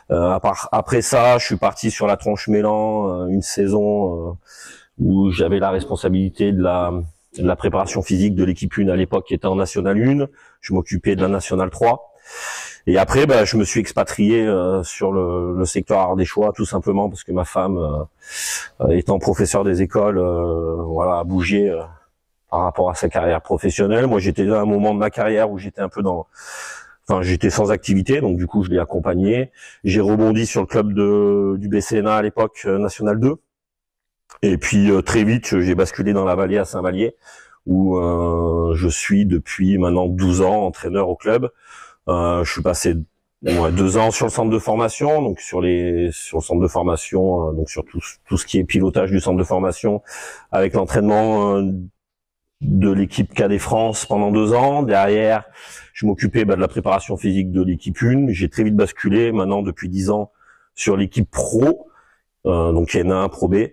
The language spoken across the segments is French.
Après ça, je suis parti sur la Tronche Mélan, une saison où j'avais la responsabilité de la préparation physique de l'équipe 1 à l'époque qui était en National 1. Je m'occupais de la National 3. Et après, je me suis expatrié sur le secteur ardéchois, tout simplement parce que ma femme, étant professeur des écoles, voilà, a bougé par rapport à sa carrière professionnelle. Moi, j'étais à un moment de ma carrière où j'étais un peu j'étais sans activité, donc du coup, je l'ai accompagné. J'ai rebondi sur le club du BCNA à l'époque, National 2. Et puis très vite, j'ai basculé dans la vallée à Saint-Vallier, où je suis depuis maintenant 12 ans entraîneur au club. Je suis passé 2 ans sur le centre de formation, donc sur le centre de formation, donc sur tout ce qui est pilotage du centre de formation, avec l'entraînement de l'équipe Cadet France pendant 2 ans. Derrière, je m'occupais de la préparation physique de l'équipe 1. J'ai très vite basculé, maintenant depuis 10 ans, sur l'équipe pro, donc N1 Pro B.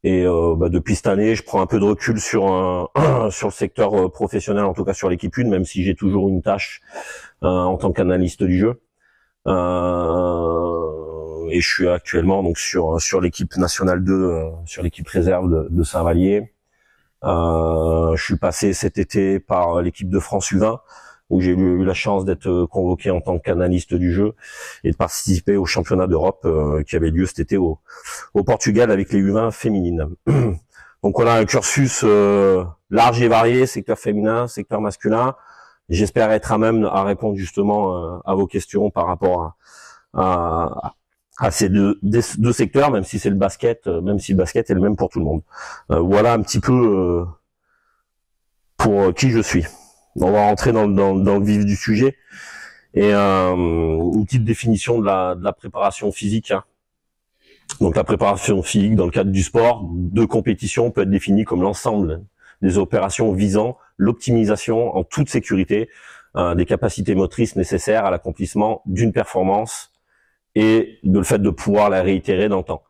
Et depuis cette année, je prends un peu de recul sur le secteur professionnel, en tout cas sur l'équipe 1, même si j'ai toujours une tâche en tant qu'analyste du jeu. Et je suis actuellement donc sur l'équipe nationale 2, sur l'équipe réserve de Saint-Vallier. Je suis passé cet été par l'équipe de France U20, où j'ai eu la chance d'être convoqué en tant qu'analyste du jeu et de participer au championnat d'Europe qui avait lieu cet été au Portugal avec les U20 féminines. Donc voilà, un cursus large et varié, secteur féminin, secteur masculin. J'espère être à même à répondre justement à vos questions par rapport à ces deux secteurs, même si c'est le basket, même si le basket est le même pour tout le monde. Voilà un petit peu pour qui je suis. On va rentrer dans le vif du sujet et une petite définition de la préparation physique. Donc la préparation physique dans le cadre du sport de compétition peut être définie comme l'ensemble des opérations visant l'optimisation en toute sécurité des capacités motrices nécessaires à l'accomplissement d'une performance et de le fait de pouvoir la réitérer dans le temps.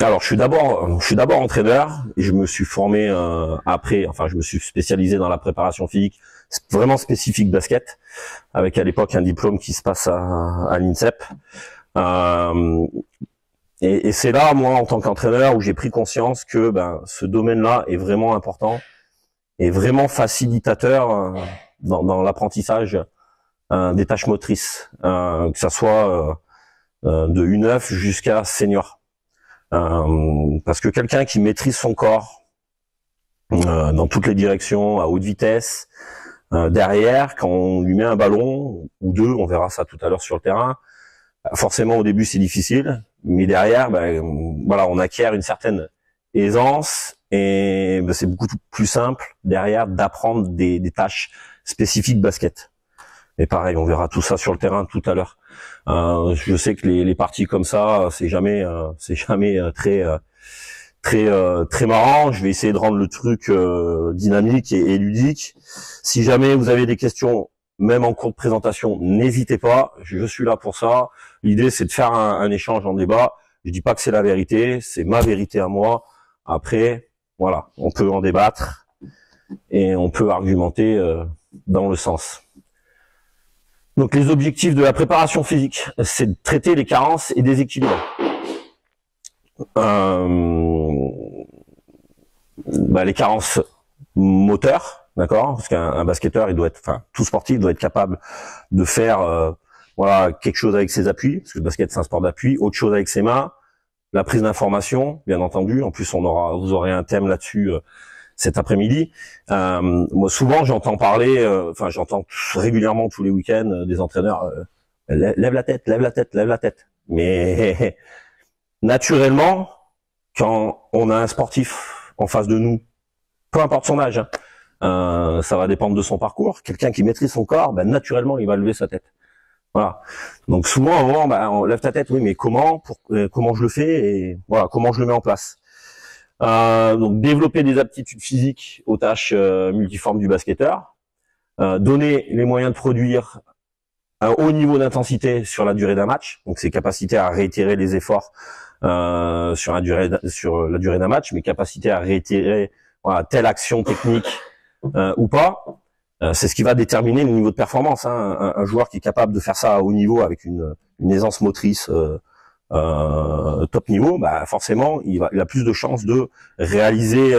Alors, je suis d'abord entraîneur et je me suis formé je me suis spécialisé dans la préparation physique vraiment spécifique basket, avec à l'époque un diplôme qui se passe à l'INSEP. Et c'est là, moi, en tant qu'entraîneur, où j'ai pris conscience que ce domaine-là est vraiment important et vraiment facilitateur dans l'apprentissage des tâches motrices, que ça soit de U9 jusqu'à senior. Parce que quelqu'un qui maîtrise son corps dans toutes les directions, à haute vitesse, derrière, quand on lui met un ballon ou deux, on verra ça tout à l'heure sur le terrain, forcément au début c'est difficile, mais derrière, voilà, on acquiert une certaine aisance et c'est beaucoup plus simple derrière d'apprendre des tâches spécifiques basket. Et pareil, on verra tout ça sur le terrain tout à l'heure. Je sais que les parties comme ça, c'est jamais très marrant. Je vais essayer de rendre le truc dynamique et ludique. Si jamais vous avez des questions, même en cours de présentation, n'hésitez pas. Je suis là pour ça. L'idée, c'est de faire un échange en débat. Je dis pas que c'est la vérité, c'est ma vérité à moi. Après, voilà, on peut en débattre et on peut argumenter dans le sens. Donc les objectifs de la préparation physique, c'est de traiter les carences et déséquilibres. Les carences moteurs, d'accord, parce qu'un basketteur, tout sportif doit être capable de faire quelque chose avec ses appuis, parce que le basket c'est un sport d'appui, autre chose avec ses mains, la prise d'information, bien entendu. En plus, vous aurez un thème là-dessus cet après-midi. Moi, souvent, j'entends régulièrement tous les week-ends des entraîneurs lève la tête, lève la tête, lève la tête. Mais naturellement, quand on a un sportif en face de nous, peu importe son âge, ça va dépendre de son parcours. Quelqu'un qui maîtrise son corps, naturellement, il va lever sa tête. Voilà. Donc souvent, à un moment, on lève ta tête. Oui, mais comment je le fais et voilà, comment je le mets en place. Donc développer des aptitudes physiques aux tâches multiformes du basketteur, donner les moyens de produire un haut niveau d'intensité sur la durée d'un match, donc ses capacités à réitérer les efforts sur la durée d'un match, mais capacité à réitérer telle action technique ou pas, C'est ce qui va déterminer le niveau de performance. Hein. Un joueur qui est capable de faire ça à haut niveau avec une aisance motrice top niveau, bah forcément, il a plus de chances de réaliser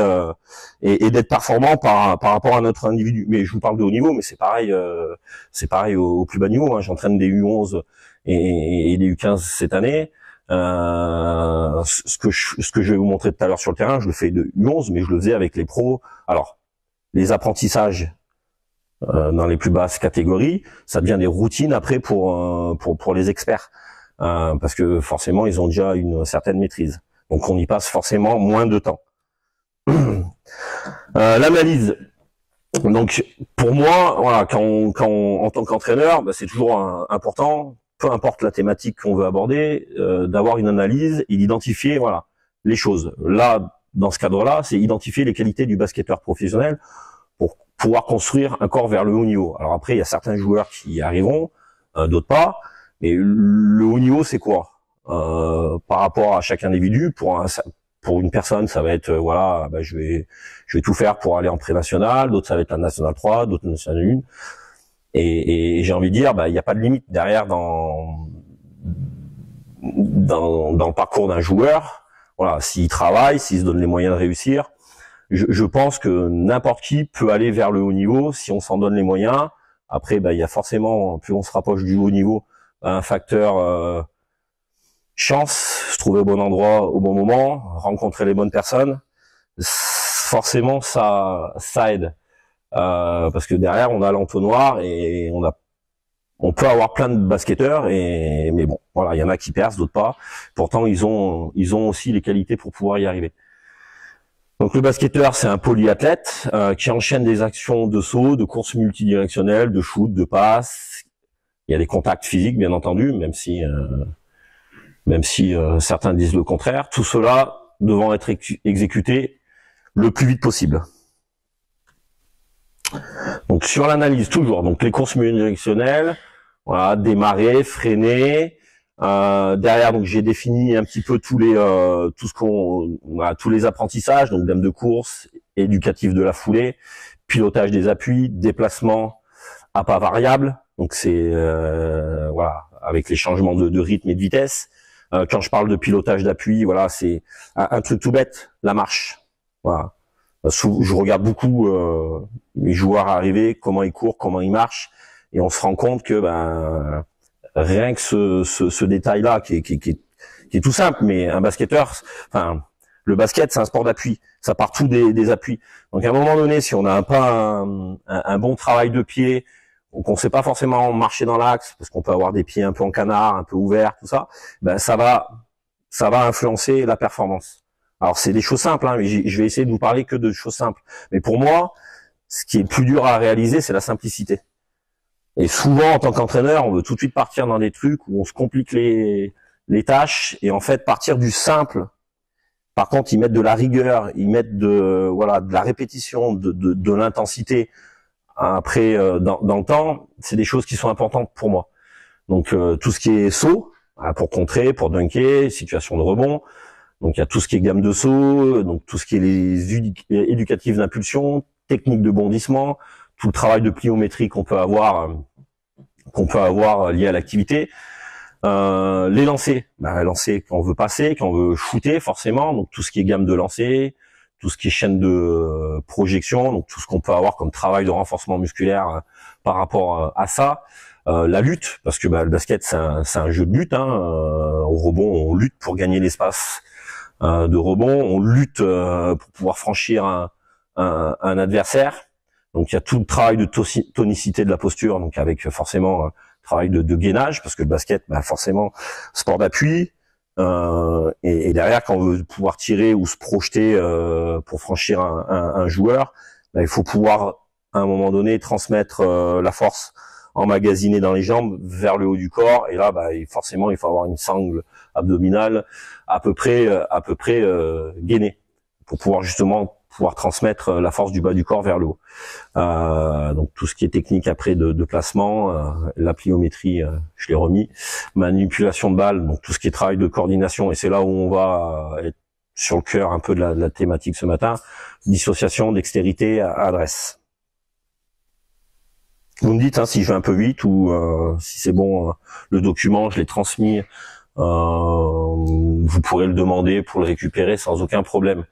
et d'être performant par rapport à notre individu. Mais je vous parle de haut niveau, mais c'est pareil au plus bas niveau. Hein. J'entraîne des U11 et des U15 cette année. Ce que je vais vous montrer tout à l'heure sur le terrain, je le fais de U11, mais je le faisais avec les pros. Alors, les apprentissages dans les plus basses catégories, ça devient des routines après pour les experts, parce que forcément ils ont déjà une certaine maîtrise, donc on y passe forcément moins de temps. L'analyse, donc pour moi, voilà, en tant qu'entraîneur, bah, c'est toujours important, peu importe la thématique qu'on veut aborder, d'avoir une analyse et d'identifier, voilà, les choses. Là, dans ce cadre-là, c'est identifier les qualités du basketteur professionnel pour pouvoir construire un corps vers le haut niveau. Alors après, il y a certains joueurs qui y arriveront, d'autres pas. Mais le haut niveau, c'est quoi par rapport à chaque individu? Pour une personne, ça va être voilà, bah, je vais tout faire pour aller en pré-national. D'autres, ça va être la nationale 3, d'autres nationale 1. Et j'ai envie de dire, bah, il n'y a pas de limite derrière dans le parcours d'un joueur. Voilà, s'il travaille, s'il se donne les moyens de réussir. Je pense que n'importe qui peut aller vers le haut niveau si on s'en donne les moyens. Après, bah, il y a forcément, plus on se rapproche du haut niveau, un facteur chance, se trouver au bon endroit au bon moment, rencontrer les bonnes personnes. Forcément, ça aide. Parce que derrière, on a l'entonnoir et on peut avoir plein de basketteurs, mais bon, voilà, il y en a qui percent, d'autres pas. Pourtant, ils ont aussi les qualités pour pouvoir y arriver. Donc le basketteur, c'est un polyathlète qui enchaîne des actions de saut, de course multidirectionnelle, de shoot, de passe. Il y a des contacts physiques, bien entendu, même si certains disent le contraire. Tout cela devant être exécuté le plus vite possible. Donc sur l'analyse, toujours, donc les courses multidirectionnelles, voilà, démarrer, freiner. Derrière, donc j'ai défini un petit peu tous les apprentissages, donc dame de course, éducatif de la foulée, pilotage des appuis, déplacement à pas variable. Donc c'est voilà, avec les changements de rythme et de vitesse. Quand je parle de pilotage d'appui, voilà, c'est un truc tout bête, la marche. Voilà. Je regarde beaucoup les joueurs arriver, comment ils courent, comment ils marchent, et on se rend compte que rien que ce détail-là, qui est tout simple, mais un basketteur, enfin, le basket, c'est un sport d'appui. Ça part tout des appuis. Donc, à un moment donné, si on n'a pas un bon travail de pied, ou qu'on sait pas forcément marcher dans l'axe, parce qu'on peut avoir des pieds un peu en canard, un peu ouverts, tout ça, ben, ça va influencer la performance. Alors, c'est des choses simples, hein, mais je vais essayer de vous parler que de choses simples. Mais pour moi, ce qui est plus dur à réaliser, c'est la simplicité. Et souvent, en tant qu'entraîneur, on veut tout de suite partir dans des trucs où on se complique les tâches, et en fait, partir du simple. Par contre, ils mettent de la rigueur, ils mettent de la répétition, de l'intensité. Après, dans le temps, c'est des choses qui sont importantes pour moi. Donc, tout ce qui est saut, pour contrer, pour dunker, situation de rebond. Donc, il y a tout ce qui est gamme de saut, donc tout ce qui est les éducatifs d'impulsion, technique de bondissement, tout le travail de pliométrie qu'on peut avoir lié à l'activité. Les lancers, lancer quand on veut passer, quand on veut shooter, forcément. Donc, tout ce qui est gamme de lancer, tout ce qui est chaîne de projection, donc tout ce qu'on peut avoir comme travail de renforcement musculaire par rapport à ça. La lutte, parce que le basket, c'est un jeu de lutte. Au rebond, on lutte pour gagner l'espace de rebond, on lutte pour pouvoir franchir un adversaire. Donc il y a tout le travail de tonicité de la posture, donc avec forcément travail de gainage, parce que le basket, forcément, sport d'appui. Et derrière, quand on veut pouvoir tirer ou se projeter pour franchir un joueur, il faut pouvoir à un moment donné transmettre la force emmagasinée dans les jambes vers le haut du corps. Et là, forcément, il faut avoir une sangle abdominale à peu près gainée pour pouvoir justement transmettre la force du bas du corps vers le haut. Donc tout ce qui est technique après de placement, la pliométrie, je l'ai remis, manipulation de balle, donc tout ce qui est travail de coordination, et c'est là où on va être sur le cœur un peu de la thématique ce matin, dissociation, dextérité, adresse. Vous me dites hein, si je vais un peu vite ou si c'est bon, le document, je l'ai transmis. Vous pourrez le demander pour le récupérer sans aucun problème.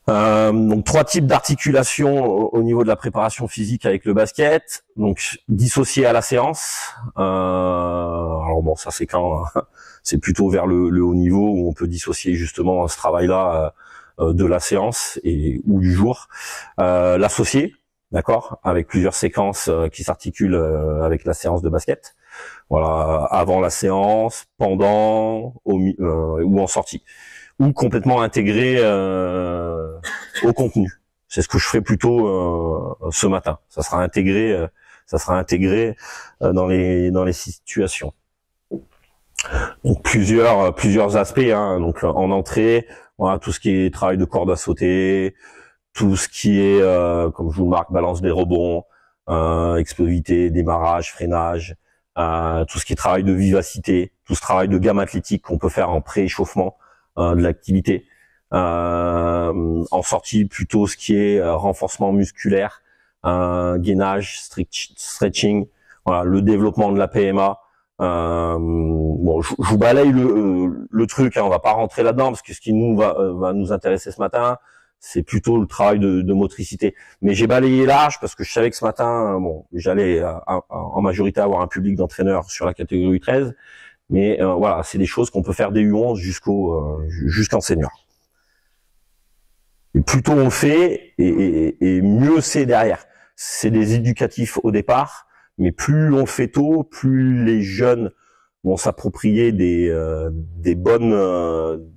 Donc 3 types d'articulation au niveau de la préparation physique avec le basket. Donc dissocié à la séance. Alors bon, ça c'est quand c'est plutôt vers le haut niveau où on peut dissocier justement ce travail-là de la séance et ou du jour. L'associé, d'accord, avec plusieurs séquences qui s'articulent avec la séance de basket. Voilà, avant la séance, pendant, ou en sortie, ou complètement intégré au contenu. C'est ce que je ferai plutôt ce matin. Ça sera intégré dans les situations. Donc plusieurs aspects. Hein. Donc en entrée, voilà, tout ce qui est travail de corde à sauter, tout ce qui est, comme je vous le marque, balance des rebonds, explosivité, démarrage, freinage. Tout ce qui est travail de vivacité, tout ce travail de gamme athlétique qu'on peut faire en pré-échauffement de l'activité. En sortie, plutôt ce qui est renforcement musculaire, gainage, stretching, voilà, le développement de la PMA. Bon, je vous balaye le truc, hein, on va pas rentrer là-dedans parce que ce qui va nous intéresser ce matin, c'est plutôt le travail de motricité. Mais j'ai balayé large parce que je savais que ce matin, bon, j'allais en majorité avoir un public d'entraîneurs sur la catégorie 13. Mais voilà, c'est des choses qu'on peut faire des U11 jusqu'en senior. Et plus tôt on le fait, et mieux c'est derrière. C'est des éducatifs au départ, mais plus on le fait tôt, plus les jeunes vont s'approprier des bonnes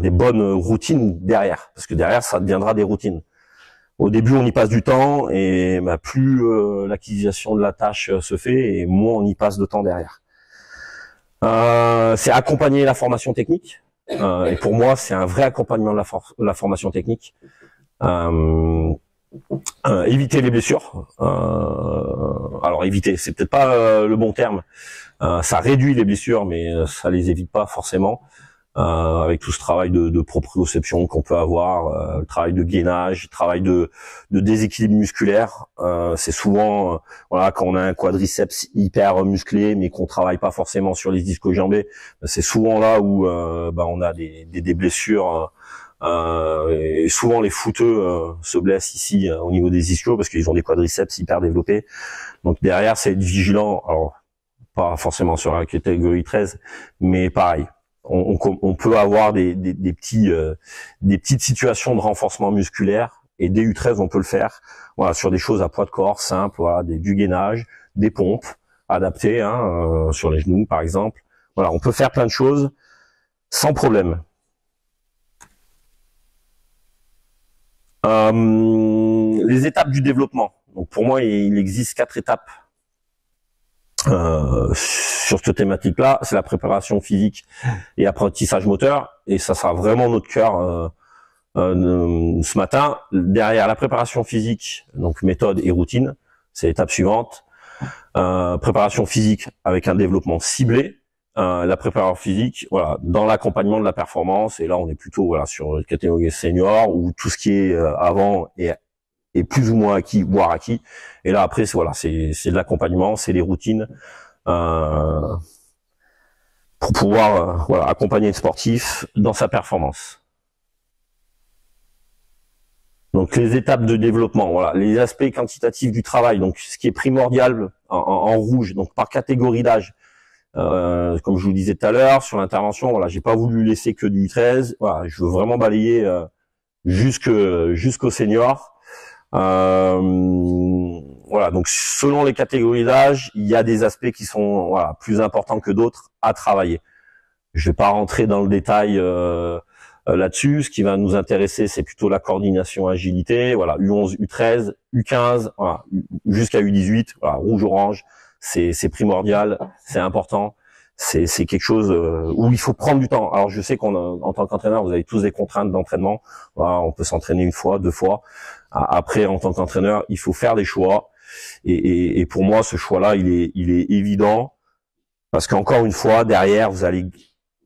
des bonnes routines derrière, parce que derrière ça deviendra des routines. Au début on y passe du temps et plus l'acquisition de la tâche se fait et moins on y passe de temps derrière. C'est accompagner la formation technique et pour moi c'est un vrai accompagnement de la formation technique. Éviter les blessures. Alors éviter, c'est peut-être pas le bon terme. Ça réduit les blessures, mais ça les évite pas forcément. Avec tout ce travail de proprioception qu'on peut avoir, le travail de gainage, le travail de déséquilibre musculaire. C'est souvent voilà, quand on a un quadriceps hyper musclé mais qu'on travaille pas forcément sur les ischio-jambiers, c'est souvent là où on a des blessures. Et souvent les footeux se blessent ici au niveau des ischios parce qu'ils ont des quadriceps hyper développés. Donc derrière, c'est être vigilant. Alors pas forcément sur la catégorie 13, mais pareil. On peut avoir des petites situations de renforcement musculaire et des U13 on peut le faire voilà sur des choses à poids de corps simples, voilà, du gainage, des pompes adaptées sur les genoux par exemple. Voilà, on peut faire plein de choses sans problème. Les étapes du développement. Donc pour moi il existe 4 étapes sur cette thématique-là, c'est la préparation physique et apprentissage moteur, et ça sera vraiment notre cœur ce matin. Derrière la préparation physique, donc méthode et routine, c'est l'étape suivante. Préparation physique avec un développement ciblé. La préparation physique, voilà, dans l'accompagnement de la performance, et là on est plutôt voilà sur la catégorie senior où tout ce qui est avant est plus ou moins acquis, voire acquis. Et là après, c'est de l'accompagnement, c'est des routines pour pouvoir accompagner le sportif dans sa performance. Donc les étapes de développement, voilà, les aspects quantitatifs du travail. Donc ce qui est primordial en rouge, donc par catégorie d'âge. Comme je vous le disais tout à l'heure sur l'intervention, voilà, j'ai pas voulu laisser que du 13. Voilà, je veux vraiment balayer jusqu'au senior. Voilà, donc selon les catégories d'âge, il y a des aspects qui sont plus importants que d'autres à travailler. Je vais pas rentrer dans le détail là-dessus. Ce qui va nous intéresser, c'est plutôt la coordination, agilité. Voilà, U11, U13, U15, voilà, jusqu'à U18. Voilà, rouge-orange, c'est primordial, c'est important. C'est quelque chose où il faut prendre du temps. Alors je sais qu'en tant qu'entraîneur, vous avez tous des contraintes d'entraînement. Voilà, on peut s'entraîner 1 fois, 2 fois. Après, en tant qu'entraîneur, il faut faire des choix. Et pour moi, ce choix-là, il est évident parce qu'encore une fois, derrière, vous allez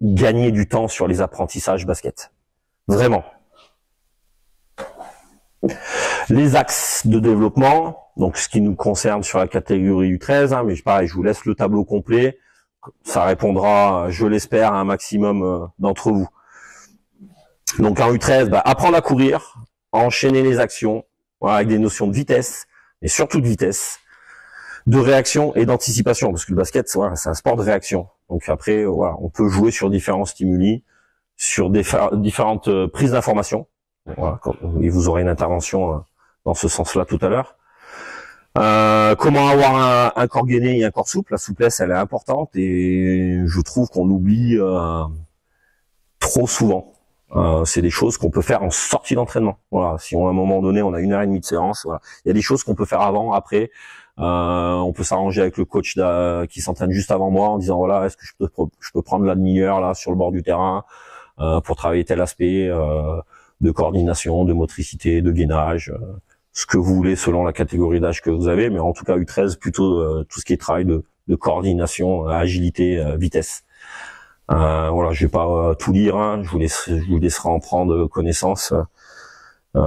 gagner du temps sur les apprentissages basket. Vraiment. Les axes de développement, donc ce qui nous concerne sur la catégorie U13, mais pareil, je vous laisse le tableau complet. Ça répondra, je l'espère, à un maximum d'entre vous. Donc en U13, apprendre à courir, enchaîner les actions, voilà, avec des notions de vitesse, et surtout de vitesse, de réaction et d'anticipation, parce que le basket, voilà, c'est un sport de réaction. Donc après, voilà, on peut jouer sur différents stimuli, sur différentes prises d'informations. Voilà, et vous aurez une intervention dans ce sens-là tout à l'heure. Comment avoir un corps gainé et un corps souple. La souplesse, elle est importante et je trouve qu'on oublie trop souvent. C'est des choses qu'on peut faire en sortie d'entraînement. Voilà, si à un moment donné, on a 1h30 de séance, voilà. Il y a des choses qu'on peut faire avant, après. On peut s'arranger avec le coach qui s'entraîne juste avant moi en disant voilà, est-ce que je peux prendre la demi-heure là sur le bord du terrain pour travailler tel aspect de coordination, de motricité, de gainage, ce que vous voulez selon la catégorie d'âge que vous avez, mais en tout cas U13 plutôt tout ce qui est travail de coordination, agilité, vitesse. Voilà, je vais pas tout lire, hein, je vous laisserai en prendre connaissance. Ouais,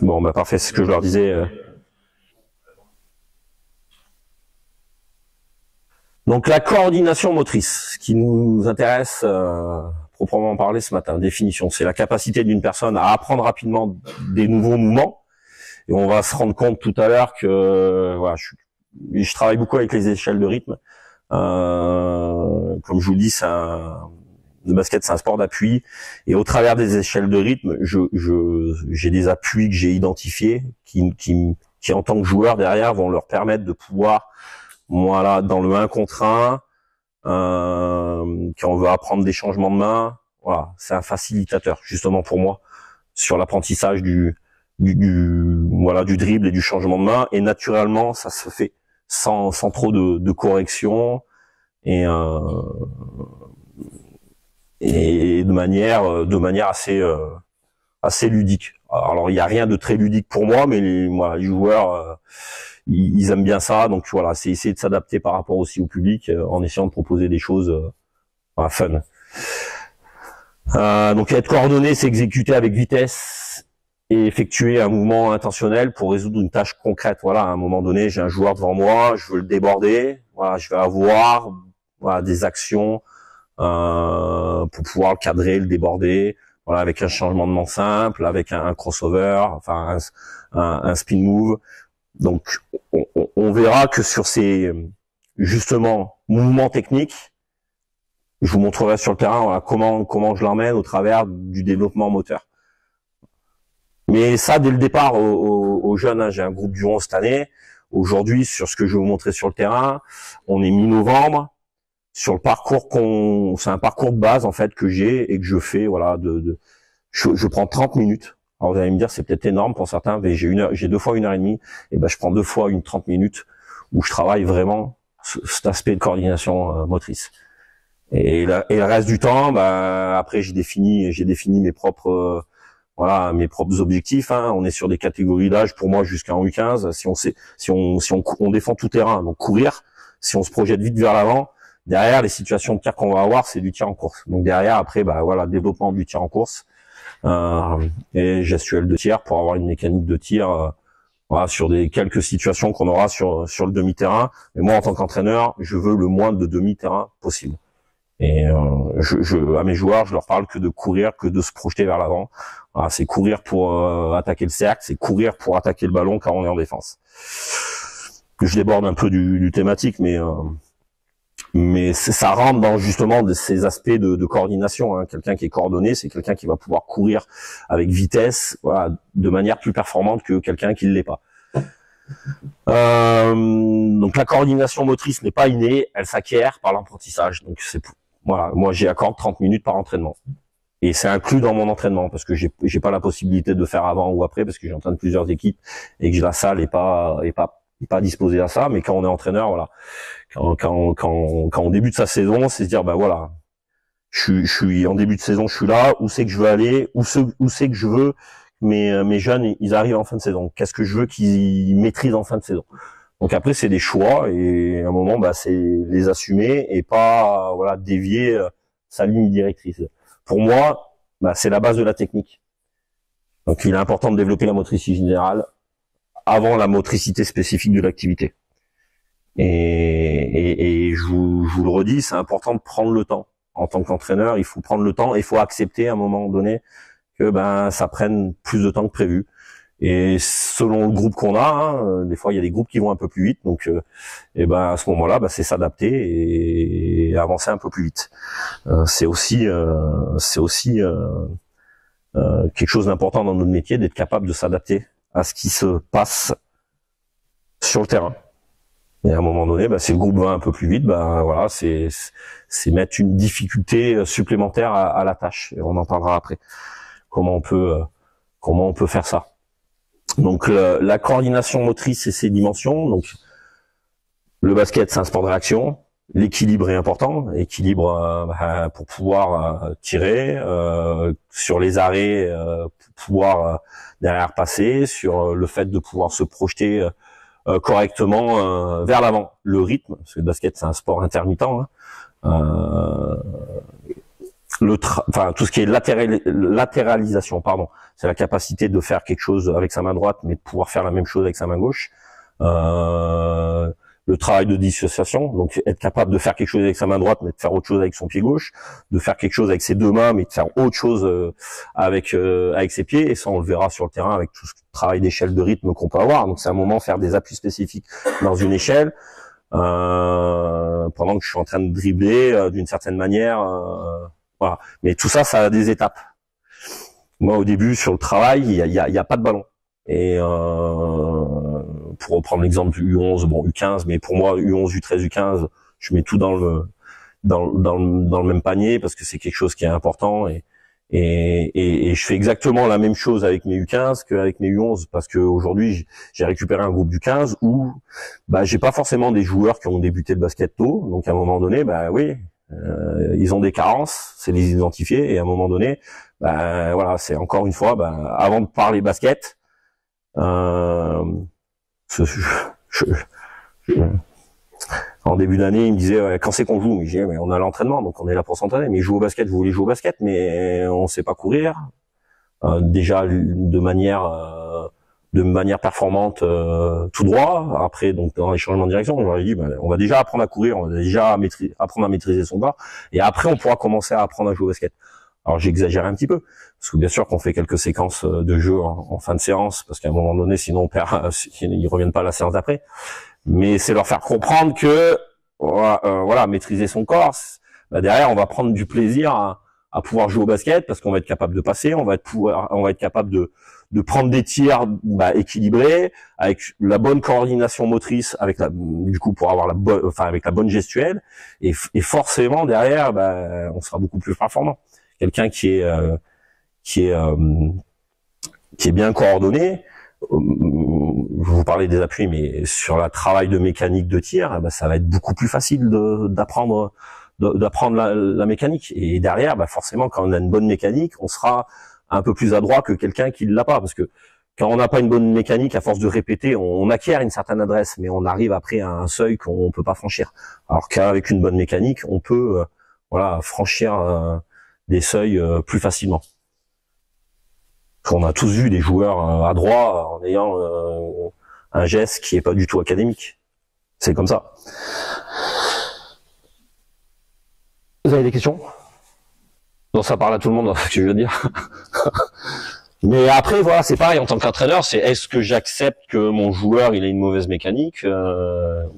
bon parfait, c'est ce que je leur disais. Donc la coordination motrice, ce qui nous intéresse proprement parler ce matin, définition, c'est la capacité d'une personne à apprendre rapidement des nouveaux mouvements. Et on va se rendre compte tout à l'heure que voilà, je travaille beaucoup avec les échelles de rythme. Comme je vous le dis, le basket, c'est un sport d'appui. Et au travers des échelles de rythme, j'ai des appuis que j'ai identifiés qui en tant que joueur derrière vont leur permettre de pouvoir, voilà, dans le 1 contre 1, quand on veut apprendre des changements de main, voilà, c'est un facilitateur justement pour moi sur l'apprentissage du dribble et du changement de main. Et naturellement, ça se fait sans trop de correction et de manière assez ludique. Alors il y a rien de très ludique pour moi, mais les joueurs ils aiment bien ça, donc voilà, c'est essayer de s'adapter par rapport aussi au public en essayant de proposer des choses fun. Donc être coordonné, c'est exécuter avec vitesse et effectuer un mouvement intentionnel pour résoudre une tâche concrète. Voilà, à un moment donné, j'ai un joueur devant moi, je veux le déborder, voilà, je vais avoir des actions pour pouvoir le cadrer, le déborder, voilà, avec un changement de main simple, avec un crossover, enfin un spin move. Donc on verra que sur ces justement mouvements techniques, je vous montrerai sur le terrain, voilà, comment je l'emmène au travers du développement moteur. Mais ça, dès le départ, aux jeunes, hein, j'ai un groupe du 11 cette année. Aujourd'hui, sur ce que je vais vous montrer sur le terrain, on est mi-novembre. Sur le parcours c'est un parcours de base en fait que j'ai et que je fais. Voilà, je prends 30 minutes. Alors vous allez me dire, c'est peut-être énorme pour certains, mais j'ai 2 fois 1h30. Et je prends 2 fois 30 minutes où je travaille vraiment cet aspect de coordination motrice. Et le reste du temps, après j'ai défini mes propres objectifs. Hein. On est sur des catégories d'âge pour moi jusqu'en U15. Si on défend tout terrain, donc courir. Si on se projette vite vers l'avant, derrière les situations de tir qu'on va avoir, c'est du tir en course. Donc derrière, après, développement du tir en course et gestuelle de tir pour avoir une mécanique de tir. Sur des quelques situations qu'on aura sur le demi-terrain. Mais moi, en tant qu'entraîneur, je veux le moins de demi-terrain possible. Et à mes joueurs, je leur parle que de courir, que de se projeter vers l'avant. Voilà, c'est courir pour attaquer le cercle, c'est courir pour attaquer le ballon quand on est en défense. Je déborde un peu du thématique, mais ça rentre dans justement ces aspects de coordination. Hein. Quelqu'un qui est coordonné, c'est quelqu'un qui va pouvoir courir avec vitesse, voilà, de manière plus performante que quelqu'un qui ne l'est pas. Donc la coordination motrice n'est pas innée, elle s'acquiert par l'apprentissage. Donc moi j'accorde 30 minutes par entraînement. Et c'est inclus dans mon entraînement parce que j'ai pas la possibilité de faire avant ou après parce que j'entraîne plusieurs équipes et que la salle est pas disposée à ça. Mais quand on est entraîneur, voilà, quand on débute sa saison, c'est se dire voilà, je suis en début de saison, je suis là, où c'est que je veux aller, où c'est que je veux mes jeunes ils arrivent en fin de saison. Qu'est-ce que je veux qu'ils maîtrisent en fin de saison. Donc après c'est des choix et à un moment c'est les assumer et pas dévier sa ligne directrice. Pour moi, c'est la base de la technique. Donc il est important de développer la motricité générale avant la motricité spécifique de l'activité. Et je vous le redis, c'est important de prendre le temps. En tant qu'entraîneur, il faut prendre le temps et il faut accepter à un moment donné que ça prenne plus de temps que prévu. Et selon le groupe qu'on a, hein, des fois il y a des groupes qui vont un peu plus vite, donc à ce moment-là, c'est s'adapter et avancer un peu plus vite. C'est aussi quelque chose d'important dans notre métier, d'être capable de s'adapter à ce qui se passe sur le terrain. Et à un moment donné, si le groupe va un peu plus vite, voilà, c'est mettre une difficulté supplémentaire à la tâche. Et on en parlera après. Comment on peut faire ça. Donc la coordination motrice et ses dimensions. Donc le basket, c'est un sport de réaction. L'équilibre est important. Équilibre pour pouvoir tirer sur les arrêts, pour pouvoir derrière passer, sur le fait de pouvoir se projeter correctement vers l'avant. Le rythme, parce que le basket c'est un sport intermittent. Tout ce qui est latéralisation, pardon, c'est la capacité de faire quelque chose avec sa main droite, mais de pouvoir faire la même chose avec sa main gauche. Le travail de dissociation, donc être capable de faire quelque chose avec sa main droite, mais de faire autre chose avec son pied gauche, de faire quelque chose avec ses deux mains, mais de faire autre chose avec ses pieds. Et ça, on le verra sur le terrain avec tout ce travail d'échelle de rythme qu'on peut avoir. Donc c'est un moment faire des appuis spécifiques dans une échelle. Pendant que je suis en train de dribbler d'une certaine manière, voilà. Mais tout ça, ça a des étapes. Moi, au début, sur le travail, il y a pas de ballon. Et pour reprendre l'exemple du U11, U15, mais pour moi, U11, U13, U15, je mets tout dans le même panier parce que c'est quelque chose qui est important et je fais exactement la même chose avec mes U15 qu'avec mes U11 parce que aujourd'hui j'ai récupéré un groupe U15 où j'ai pas forcément des joueurs qui ont débuté le basket tôt, donc à un moment donné ils ont des carences, c'est les identifier et à un moment donné voilà, c'est encore une fois avant de parler basket en début d'année, il me disait quand c'est qu'on joue, mais je disais, mais on a l'entraînement, donc on est là pour s'entraîner. Mais jouer au basket, vous voulez jouer au basket, mais on sait pas courir. Déjà de manière performante tout droit. Après, donc dans les changements de direction, on leur a dit, on va déjà apprendre à courir, on va déjà apprendre à maîtriser son corps, et après on pourra commencer à apprendre à jouer au basket. Alors j'exagère un petit peu, parce que bien sûr qu'on fait quelques séquences de jeu en fin de séance, parce qu'à un moment donné, sinon on perd, ils reviennent pas à la séance d'après. Mais c'est leur faire comprendre que voilà, maîtriser son corps, derrière on va prendre du plaisir à pouvoir jouer au basket parce qu'on va être capable de passer, on va être capable de prendre des tirs équilibrés avec la bonne coordination motrice, du coup pour avoir avec la bonne gestuelle et forcément derrière on sera beaucoup plus performant. Quelqu'un qui est bien coordonné. Je vous parlais des appuis, mais sur le travail de mécanique de tir, ça va être beaucoup plus facile d'apprendre la mécanique. Et derrière, forcément, quand on a une bonne mécanique, on sera un peu plus adroit que quelqu'un qui ne l'a pas, parce que quand on n'a pas une bonne mécanique, à force de répéter, on acquiert une certaine adresse, mais on arrive après à un seuil qu'on peut pas franchir. Alors qu'avec une bonne mécanique, on peut franchir des seuils plus facilement. On a tous vu des joueurs adroits en ayant un geste qui est pas du tout académique. C'est comme ça. Vous avez des questions? Non, ça parle à tout le monde, ce que je veux dire. Mais après, voilà, c'est pareil, en tant qu'entraîneur, c'est est-ce que j'accepte que mon joueur il ait une mauvaise mécanique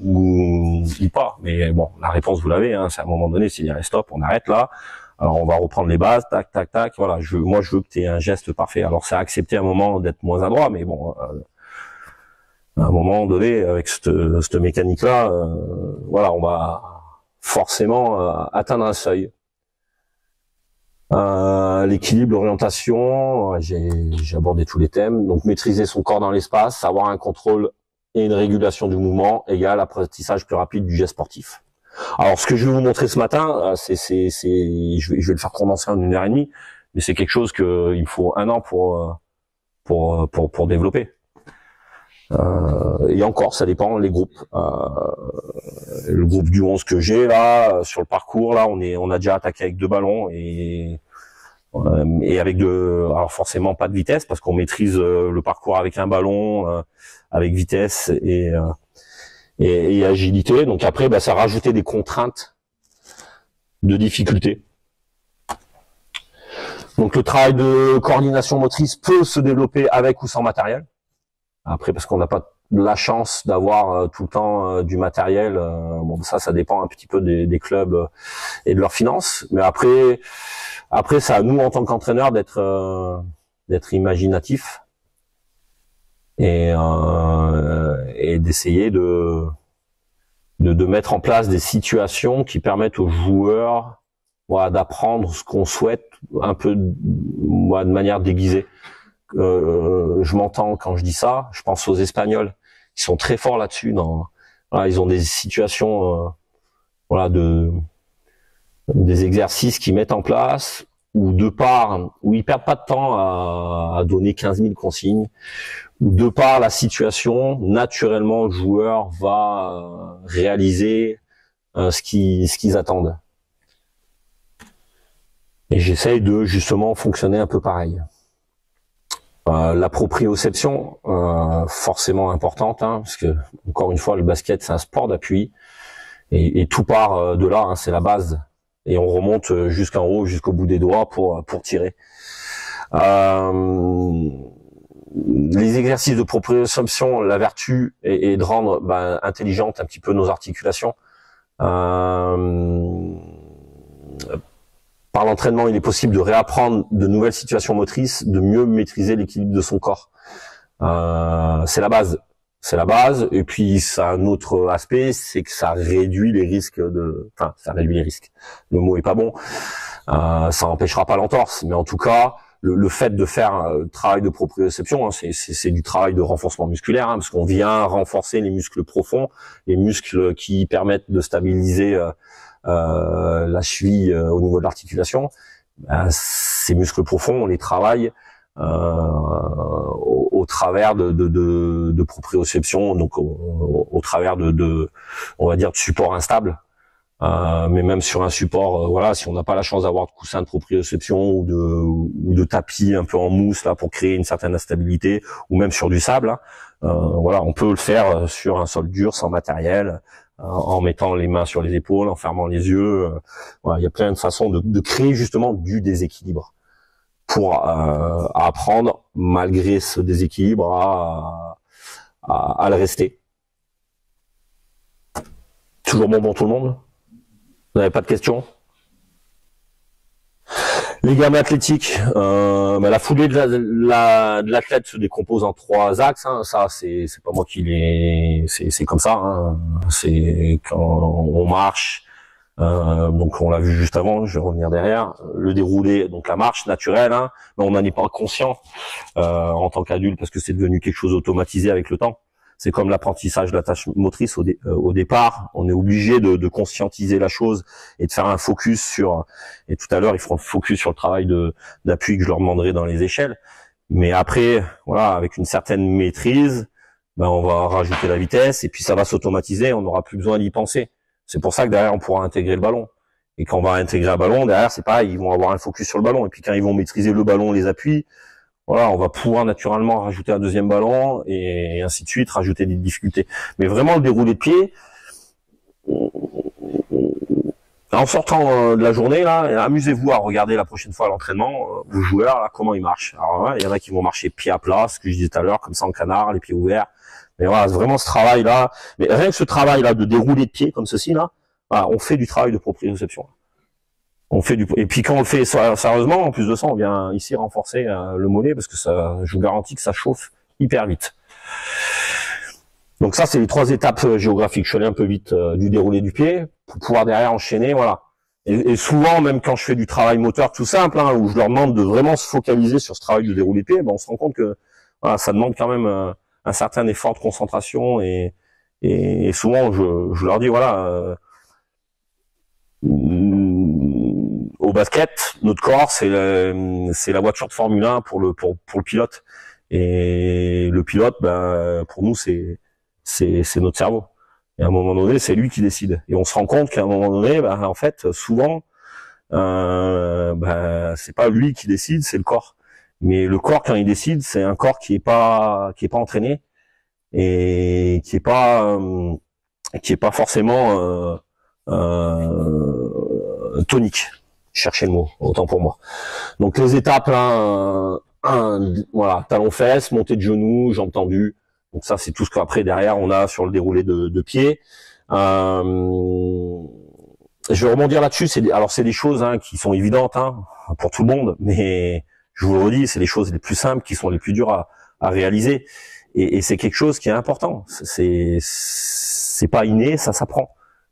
ou pas. Mais bon, la réponse, vous l'avez, c'est à un moment donné, s'il y a stop, on arrête là. Alors on va reprendre les bases, tac, tac, tac. Voilà, moi je veux que tu aies un geste parfait. Alors c'est accepter à un moment d'être moins adroit, mais bon, à un moment donné, avec cette mécanique-là, voilà, on va forcément atteindre un seuil. L'équilibre, l'orientation, j'ai abordé tous les thèmes. Donc maîtriser son corps dans l'espace, avoir un contrôle et une régulation du mouvement égale apprentissage plus rapide du geste sportif. Alors, ce que je vais vous montrer ce matin, je vais le faire condenser en 1h30, mais c'est quelque chose il me faut 1 an pour développer. Et encore, ça dépend les groupes. Le groupe du 11 que j'ai là, sur le parcours, là, on a déjà attaqué avec 2 ballons et et avec alors forcément pas de vitesse parce qu'on maîtrise le parcours avec un ballon, avec vitesse et agilité. Donc après, ça rajoutait des contraintes de difficulté. Donc le travail de coordination motrice peut se développer avec ou sans matériel. Après, parce qu'on n'a pas la chance d'avoir tout le temps du matériel, bon ça dépend un petit peu des clubs et de leurs finances. Mais après c'est à nous en tant qu'entraîneurs d'être imaginatifs et d'essayer de mettre en place des situations qui permettent aux joueurs d'apprendre ce qu'on souhaite un peu de manière déguisée. Je m'entends quand je dis ça, je pense aux Espagnols qui sont très forts là-dessus. Ils ont des situations des exercices qu'ils mettent en place où ils perdent pas de temps à donner 15 000 consignes, où de par la situation, naturellement le joueur va réaliser ce qu'ils attendent. Et j'essaye de justement fonctionner un peu pareil. La proprioception, forcément importante, parce que encore une fois, le basket c'est un sport d'appui et tout part de là, c'est la base. Et on remonte jusqu'en haut, jusqu'au bout des doigts pour tirer. Les exercices de proprioception, la vertu est de rendre intelligentes un petit peu nos articulations. Par l'entraînement, il est possible de réapprendre de nouvelles situations motrices, de mieux maîtriser l'équilibre de son corps. C'est la base. C'est la base. Et puis, ça a un autre aspect, c'est que ça réduit les risques ça réduit les risques. Le mot est pas bon. Ça empêchera pas l'entorse. Mais en tout cas, le fait de faire un travail de proprioception, c'est du travail de renforcement musculaire, parce qu'on vient renforcer les muscles profonds, les muscles qui permettent de stabiliser la cheville au niveau de l'articulation. Ces muscles profonds, on les travaille au travers de proprioception, donc au travers on va dire de support instable. Mais même sur un support, si on n'a pas la chance d'avoir de coussin de proprioception ou de tapis un peu en mousse là pour créer une certaine instabilité, ou même sur du sable, on peut le faire sur un sol dur sans matériel, en mettant les mains sur les épaules, en fermant les yeux. Il y a plein de façons de créer justement du déséquilibre pour apprendre malgré ce déséquilibre à le rester. Toujours bon pour tout le monde? Vous n'avez pas de questions? Les gammes athlétiques, la foulée de l'athlète se décompose en 3 axes. Ça, c'est pas moi qui c'est comme ça. C'est quand on marche. Donc on l'a vu juste avant. Je vais revenir derrière. Le déroulé, donc la marche naturelle. Mais on n'en est pas conscient en tant qu'adulte parce que c'est devenu quelque chose d'automatisé avec le temps. C'est comme l'apprentissage de la tâche motrice au départ. On est obligé de conscientiser la chose et de faire un focus sur. Et tout à l'heure, ils feront focus sur le travail d'appui que je leur demanderai dans les échelles. Mais après, avec une certaine maîtrise, on va rajouter la vitesse et puis ça va s'automatiser. On n'aura plus besoin d'y penser. C'est pour ça que derrière, on pourra intégrer le ballon. Et quand on va intégrer un ballon, derrière, c'est pareil, ils vont avoir un focus sur le ballon. Et puis quand ils vont maîtriser le ballon, les appuis, on va pouvoir naturellement rajouter un deuxième ballon et ainsi de suite, rajouter des difficultés. Mais vraiment, le déroulé de pied, en sortant de la journée, là, amusez-vous à regarder la prochaine fois à l'entraînement, vos joueurs, là, comment ils marchent. Alors, il y en a qui vont marcher pied à plat, ce que je disais tout à l'heure, comme ça en canard, les pieds ouverts. Mais c'est vraiment ce travail-là. Mais rien que ce travail-là de déroulé de pied comme ceci, là, on fait du travail de proprioception. Et puis quand on le fait sérieusement, en plus de ça, on vient ici renforcer le mollet parce que ça, je vous garantis que ça chauffe hyper vite. Donc ça, c'est les 3 étapes géographiques. Je suis allé un peu vite du déroulé du pied pour pouvoir derrière enchaîner, Et souvent, même quand je fais du travail moteur tout simple, où je leur demande de vraiment se focaliser sur ce travail de déroulé de pied, on se rend compte que ça demande quand même un certain effort de concentration et souvent je leur dis au basket, notre corps c'est la voiture de Formule 1 pour le pilote et le pilote pour nous c'est notre cerveau et à un moment donné c'est lui qui décide et on se rend compte qu'à un moment donné en fait souvent c'est pas lui qui décide, c'est le corps. Mais le corps, quand il décide, c'est un corps qui est pas entraîné et qui est pas forcément tonique. Cherchez le mot, autant pour moi. Donc les étapes, là, voilà, talon-fesse, montée de genoux, jambes tendues. Donc ça, c'est tout ce qu'après derrière on a sur le déroulé de pied. Je vais rebondir là-dessus. C'est des choses qui sont évidentes pour tout le monde, mais je vous le redis, c'est les choses les plus simples qui sont les plus dures à réaliser. Et c'est quelque chose qui est important. C'est pas inné, ça s'apprend.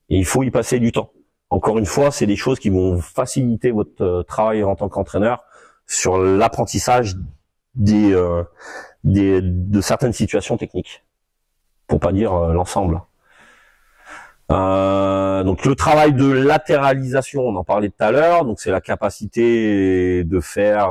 Et il faut y passer du temps. Encore une fois, c'est des choses qui vont faciliter votre travail en tant qu'entraîneur sur l'apprentissage de certaines situations techniques, pour pas dire l'ensemble. Donc le travail de latéralisation, on en parlait tout à l'heure, donc c'est la capacité de faire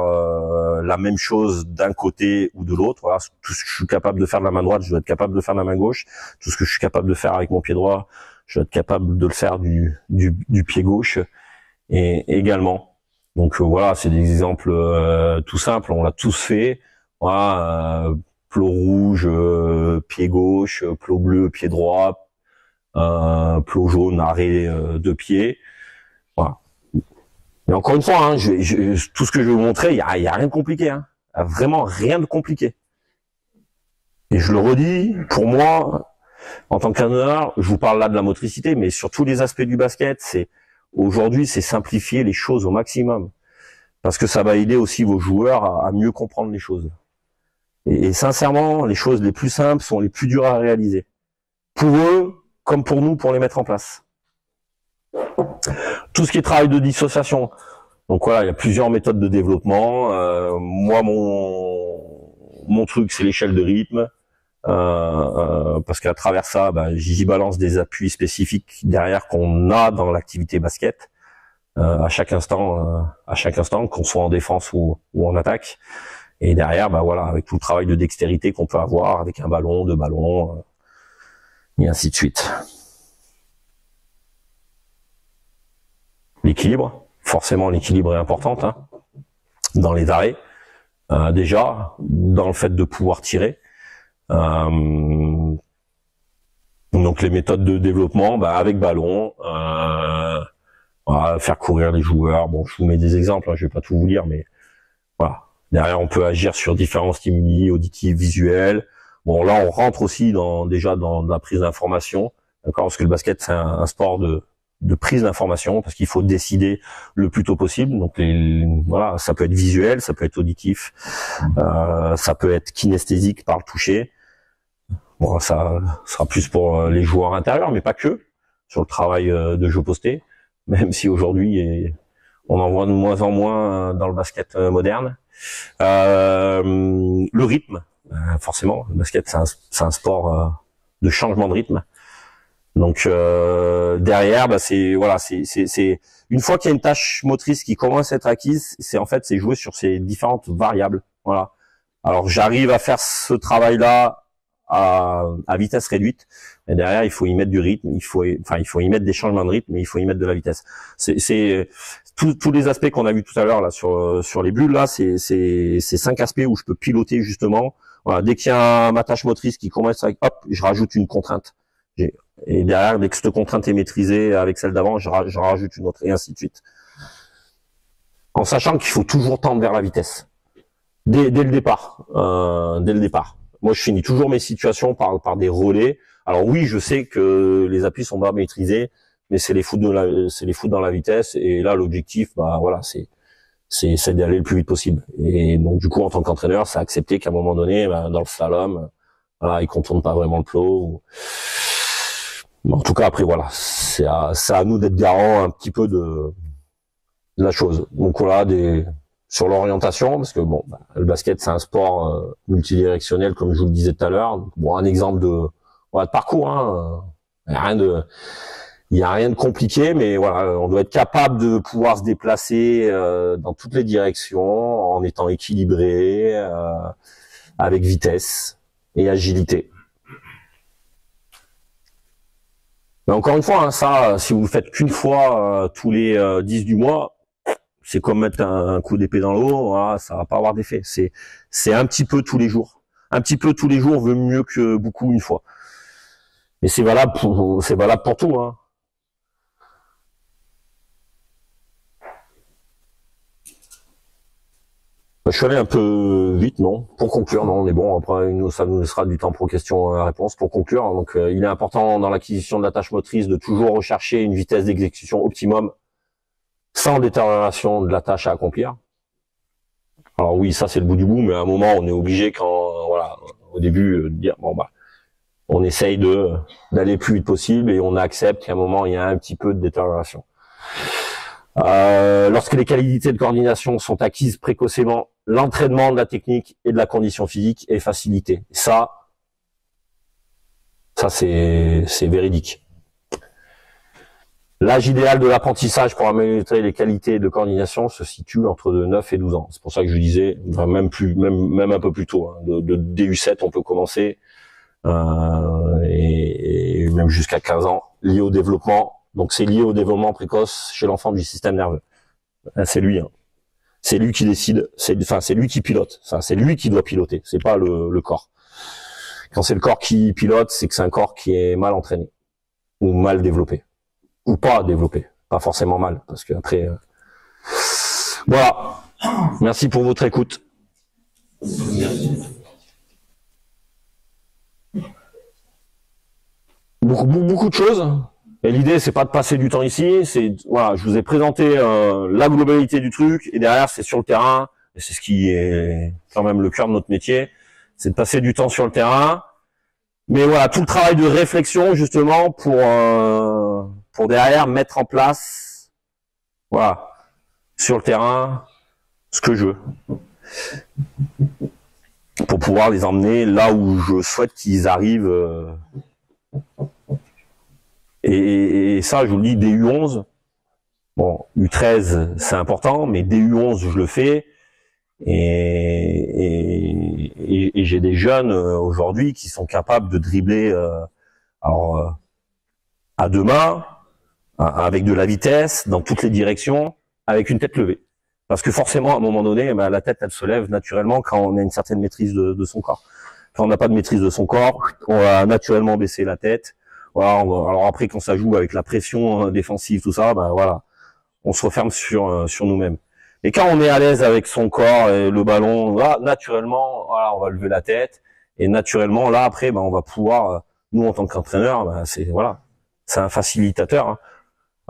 la même chose d'un côté ou de l'autre. Voilà, tout ce que je suis capable de faire de la main droite, je dois être capable de faire de la main gauche. Tout ce que je suis capable de faire avec mon pied droit, je dois être capable de le faire du pied gauche et également. Donc voilà, c'est des exemples tout simples, on l'a tous fait. Voilà, plot rouge, pied gauche, plot bleu, pied droit, plot jaune, arrêt de pied. Voilà. Mais encore une fois, tout ce que je vais vous montrer, il y a rien de compliqué. Il y a vraiment rien de compliqué. Et je le redis, pour moi, en tant qu'entraîneur, je vous parle là de la motricité, mais sur tous les aspects du basket, aujourd'hui, c'est simplifier les choses au maximum. Parce que ça va aider aussi vos joueurs à mieux comprendre les choses. Et sincèrement, les choses les plus simples sont les plus dures à réaliser. Pour eux, comme pour nous, pour les mettre en place. Tout ce qui est travail de dissociation. Donc voilà, il y a plusieurs méthodes de développement. Moi, mon truc, c'est l'échelle de rythme. Parce qu'à travers ça, j'y balance des appuis spécifiques derrière qu'on a dans l'activité basket à chaque instant, qu'on soit en défense ou en attaque. Et derrière, voilà, avec tout le travail de dextérité qu'on peut avoir avec un ballon, deux ballons, et ainsi de suite. L'équilibre, forcément l'équilibre est important dans les arrêts. Déjà, dans le fait de pouvoir tirer. Donc les méthodes de développement, avec ballon, faire courir les joueurs. Bon, je vous mets des exemples, je vais pas tout vous lire, mais voilà. Derrière, on peut agir sur différents stimuli auditifs, visuels. Bon, là, on rentre aussi déjà dans la prise d'information, d'accord, parce que le basket c'est un sport de prise d'information, parce qu'il faut décider le plus tôt possible. Donc voilà, ça peut être visuel, ça peut être auditif, ça peut être kinesthésique par le toucher. Bon, ça sera plus pour les joueurs intérieurs, mais pas que, sur le travail de jeu posté, même si aujourd'hui on en voit de moins en moins dans le basket moderne. Le rythme, forcément, le basket c'est un sport de changement de rythme. Donc derrière, c'est une fois qu'il y a une tâche motrice qui commence à être acquise, c'est jouer sur ces différentes variables. Voilà. Alors j'arrive à faire ce travail-là à vitesse réduite, et derrière il faut y mettre du rythme, il faut y mettre des changements de rythme, mais il faut y mettre de la vitesse. C'est tous les aspects qu'on a vu tout à l'heure là sur les bulles là, c'est 5 aspects où je peux piloter justement. Voilà, dès qu'il y a ma tâche motrice qui commence avec, hop, je rajoute une contrainte. Et derrière, dès que cette contrainte est maîtrisée avec celle d'avant, je rajoute une autre, et ainsi de suite. En sachant qu'il faut toujours tendre vers la vitesse. Dès le départ. Moi, je finis toujours mes situations par des relais. Alors oui, je sais que les appuis sont pas maîtrisés, mais c'est les foutre dans la vitesse. Et là, l'objectif, c'est d'aller le plus vite possible. Et donc, du coup, en tant qu'entraîneur, c'est accepter qu'à un moment donné, dans le slalom, voilà, il contourne pas vraiment le plot. En tout cas, après, voilà, c'est à nous d'être garants un petit peu de la chose. Donc voilà, sur l'orientation, parce que le basket c'est un sport multidirectionnel, comme je vous le disais tout à l'heure. Bon, un exemple de parcours, il y a rien de compliqué, mais voilà, on doit être capable de pouvoir se déplacer dans toutes les directions en étant équilibré, avec vitesse et agilité. Mais encore une fois, ça, si vous le faites qu'une fois tous les 10 du mois, c'est comme mettre un coup d'épée dans l'eau, voilà, ça va pas avoir d'effet. C'est un petit peu tous les jours. Un petit peu tous les jours vaut mieux que beaucoup une fois. Et c'est valable pour tout, hein. Je suis allé un peu vite, non? Pour conclure, non, on est bon. Après, ça nous laissera du temps pour questions-réponses. Pour conclure, donc, il est important dans l'acquisition de la tâche motrice de toujours rechercher une vitesse d'exécution optimum sans détérioration de la tâche à accomplir. Alors oui, ça c'est le bout du bout, mais à un moment, on est obligé voilà, au début, de dire bon bah, on essaye d'aller le plus vite possible et on accepte qu'à un moment il y a un petit peu de détérioration. Lorsque les qualités de coordination sont acquises précocement, l'entraînement de la technique et de la condition physique est facilité. Ça c'est véridique. L'âge idéal de l'apprentissage pour améliorer les qualités de coordination se situe entre 9 et 12 ans. C'est pour ça que je disais, enfin, même un peu plus tôt, hein, de DU7 on peut commencer, et même jusqu'à 15 ans, lié au développement. Donc c'est lié au développement précoce chez l'enfant du système nerveux. C'est lui, hein. C'est lui qui décide, c'est lui qui pilote. C'est lui qui doit piloter, c'est pas le corps. Quand c'est le corps qui pilote, c'est que c'est un corps qui est mal entraîné ou mal développé. Ou pas développé, pas forcément mal, parce que après, voilà. Merci pour votre écoute. Beaucoup de choses. Et l'idée, c'est pas de passer du temps ici. C'est voilà, je vous ai présenté la globalité du truc, et derrière, c'est sur le terrain. Et c'est ce qui est quand même le cœur de notre métier, c'est de passer du temps sur le terrain. Mais voilà, tout le travail de réflexion justement pour derrière mettre en place, voilà, sur le terrain, ce que je veux, pour pouvoir les emmener là où je souhaite qu'ils arrivent. Et ça, je vous le dis, DU11, bon, U13, c'est important, mais DU11, je le fais, et j'ai des jeunes aujourd'hui qui sont capables de dribbler, à deux mains, avec de la vitesse, dans toutes les directions, avec une tête levée. Parce que forcément, à un moment donné, la tête, elle se lève naturellement quand on a une certaine maîtrise de son corps. Quand on n'a pas de maîtrise de son corps, on va naturellement baisser la tête. Voilà, alors après, quand ça joue avec la pression défensive, tout ça, ben voilà, on se referme sur nous-mêmes. Et quand on est à l'aise avec son corps et le ballon, là, naturellement, voilà, on va lever la tête. Et naturellement, là, après, ben, on va pouvoir, nous, en tant qu'entraîneur, ben, c'est un facilitateur, hein.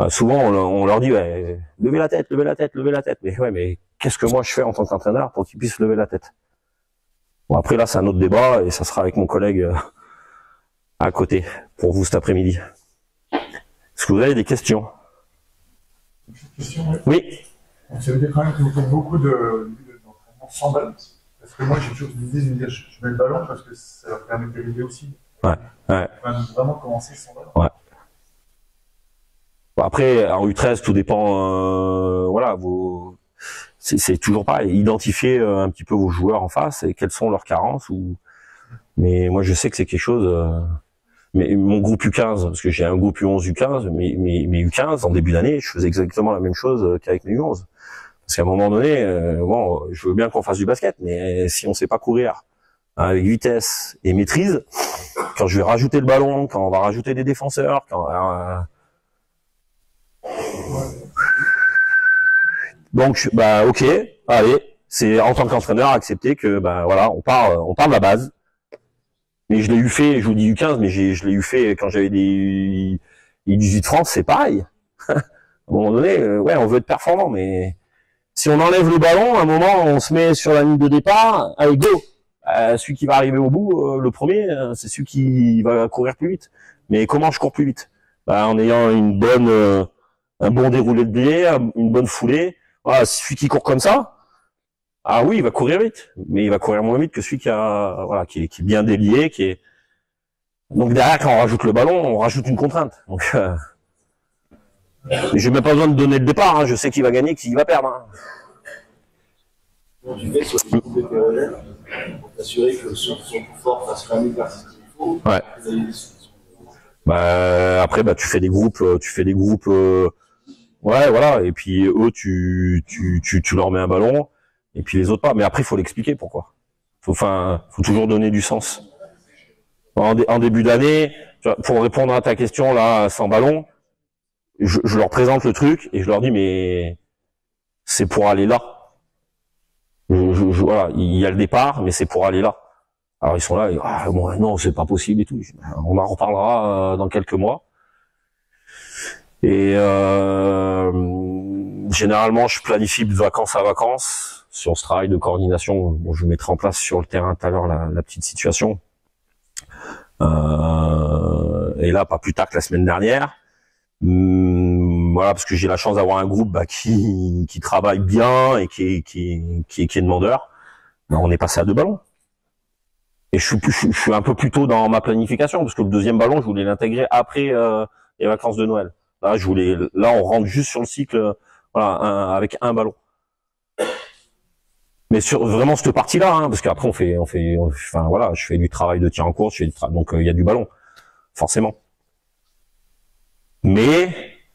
Souvent, on leur dit, ouais, levez la tête, levez la tête, levez la tête. Mais ouais, mais qu'est-ce que moi je fais en tant qu'entraîneur pour qu'ils puissent lever la tête? Bon, après là, c'est un autre débat et ça sera avec mon collègue à côté pour vous cet après-midi. Est-ce que vous avez des questions? Question, oui. Ça veut dire quand même que vous faites beaucoup d'entraînement sans ballon. Parce que moi, j'ai toujours l'idée de me dire, je mets le ballon parce que ça leur permet de dériver aussi. Ouais. Vraiment commencer sans ballon. Ouais. Bon, après, en U13, tout dépend, voilà, c'est toujours pareil, identifier un petit peu vos joueurs en face et quelles sont leurs carences. Mais moi, je sais que c'est quelque chose. Mais mon groupe U15, parce que j'ai un groupe U11, U15, mais U15 en début d'année, je faisais exactement la même chose qu'avec mes U11. Parce qu'à un moment donné, bon, je veux bien qu'on fasse du basket, mais si on sait pas courir avec vitesse et maîtrise, quand je vais rajouter le ballon, quand on va rajouter des défenseurs, donc, bah, ok, allez, c'est en tant qu'entraîneur accepter que, bah, voilà, on part de la base. Mais je l'ai eu fait, je vous dis U15, mais je l'ai eu fait quand j'avais des 18 francs, c'est pareil. À un moment donné, ouais, on veut être performant, mais si on enlève le ballon, à un moment, on se met sur la ligne de départ, allez, go. Celui qui va arriver au bout, le premier, c'est celui qui va courir plus vite. Mais comment je cours plus vite? Bah, en ayant un bon déroulé de biais, une bonne foulée. Voilà, celui qui court comme ça, ah oui, il va courir vite, mais il va courir moins vite que celui qui est bien délié, donc derrière, quand on rajoute le ballon, on rajoute une contrainte. Donc, j'ai même pas besoin de donner le départ, hein. Je sais qui va gagner, qui va perdre, hein. Bon, tu fais sur les groupes hétérogènes pour t'assurer que ceux qui sont plus forts fassent quand même l'exercice qu'il faut. Ouais. Bah, après, bah, tu fais des groupes, Ouais, voilà. Et puis eux, tu leur mets un ballon, et puis les autres pas. Mais après, il faut l'expliquer pourquoi. Faut toujours donner du sens. En début d'année, pour répondre à ta question là, sans ballon, je leur présente le truc et je leur dis mais c'est pour aller là. Voilà, il y a le départ, mais c'est pour aller là. Alors ils sont là, et, bon, non, c'est pas possible et tout. On en reparlera dans quelques mois. Et généralement, je planifie de vacances à vacances sur ce travail de coordination. Bon, je mettrai en place sur le terrain tout à l'heure la petite situation. Et là, pas plus tard que la semaine dernière. Voilà, parce que j'ai la chance d'avoir un groupe qui travaille bien et qui est demandeur. On est passé à 2 ballons. Et je suis un peu plus tôt dans ma planification, parce que le deuxième ballon, je voulais l'intégrer après les vacances de Noël. Là, on rentre juste sur le cycle, voilà, avec un ballon. Mais sur vraiment cette partie-là, hein, parce qu'après enfin voilà, je fais du travail de tir en course, donc il y a du ballon, forcément. Mais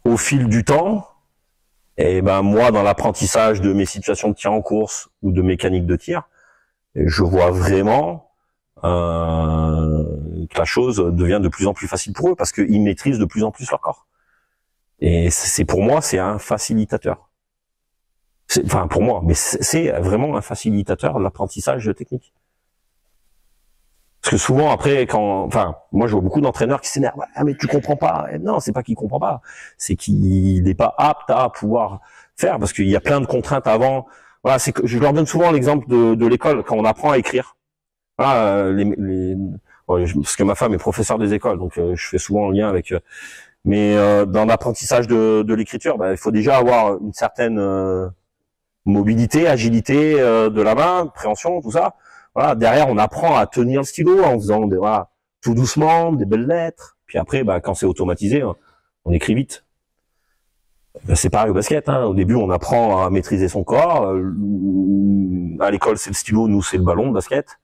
au fil du temps, et ben moi, dans l'apprentissage de mes situations de tir en course ou de mécanique de tir, je vois vraiment que la chose devient de plus en plus facile pour eux, parce qu'ils maîtrisent de plus en plus leur corps. Et pour moi, c'est un facilitateur. Enfin, pour moi, mais c'est vraiment un facilitateur de l'apprentissage technique. Parce que souvent, après, moi, je vois beaucoup d'entraîneurs qui s'énervent. Ah, mais tu comprends pas. Non, c'est pas qu'il comprend pas. C'est qu'il n'est pas apte à pouvoir faire, parce qu'il y a plein de contraintes avant. Voilà, je leur donne souvent l'exemple de l'école, quand on apprend à écrire. Voilà, parce que ma femme est professeure des écoles, donc je fais souvent le lien avec. Mais dans l'apprentissage de l'écriture, il faut déjà avoir une certaine mobilité, agilité de la main, préhension, tout ça. Voilà, derrière, on apprend à tenir le stylo en faisant tout doucement, des belles lettres. Puis après, quand c'est automatisé, on écrit vite. C'est pareil au basket. Hein. Au début, on apprend à maîtriser son corps. À l'école, c'est le stylo, nous, c'est le ballon de basket.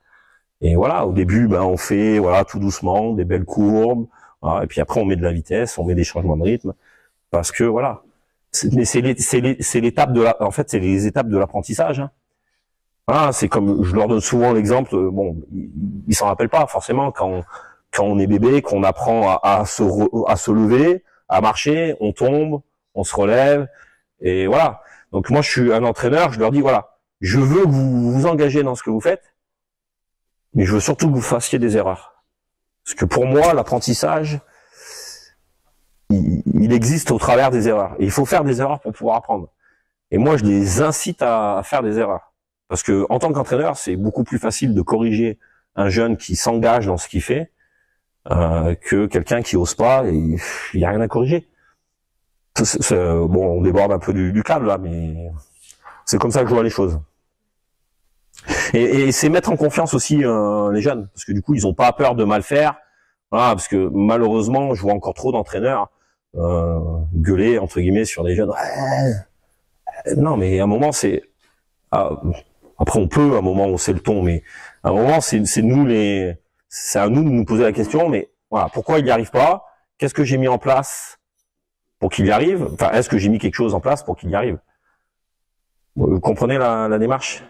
Et voilà, au début, on fait tout doucement, des belles courbes. Voilà, et puis après, on met de la vitesse, on met des changements de rythme, parce que voilà. Mais c'est l'étape c'est les étapes de l'apprentissage. Hein. Voilà, c'est comme je leur donne souvent l'exemple. Bon, ils s'en rappellent pas forcément quand on est bébé, qu'on apprend à se lever, à marcher, on tombe, on se relève, et voilà. Donc moi, je suis un entraîneur. Je leur dis voilà, je veux que vous vous engagez dans ce que vous faites, mais je veux surtout que vous fassiez des erreurs. Parce que pour moi, l'apprentissage, il existe au travers des erreurs. Et il faut faire des erreurs pour pouvoir apprendre. Et moi, je les incite à faire des erreurs. Parce que en tant qu'entraîneur, c'est beaucoup plus facile de corriger un jeune qui s'engage dans ce qu'il fait que quelqu'un qui ose pas et il n'y a rien à corriger. Bon, on déborde un peu du cadre là, mais c'est comme ça que je vois les choses. Et c'est mettre en confiance aussi les jeunes, parce que du coup, ils ont pas peur de mal faire. Voilà, parce que malheureusement, je vois encore trop d'entraîneurs gueuler entre guillemets sur des jeunes. Ouais. Non, mais à un moment, après on peut, à un moment, on sait le ton, mais à un moment, c'est à nous de nous poser la question. Mais voilà, pourquoi il n'y arrive pas? Qu'est-ce que j'ai mis en place pour qu'il y arrive? Enfin, est-ce que j'ai mis quelque chose en place pour qu'il y arrive? Vous comprenez la démarche?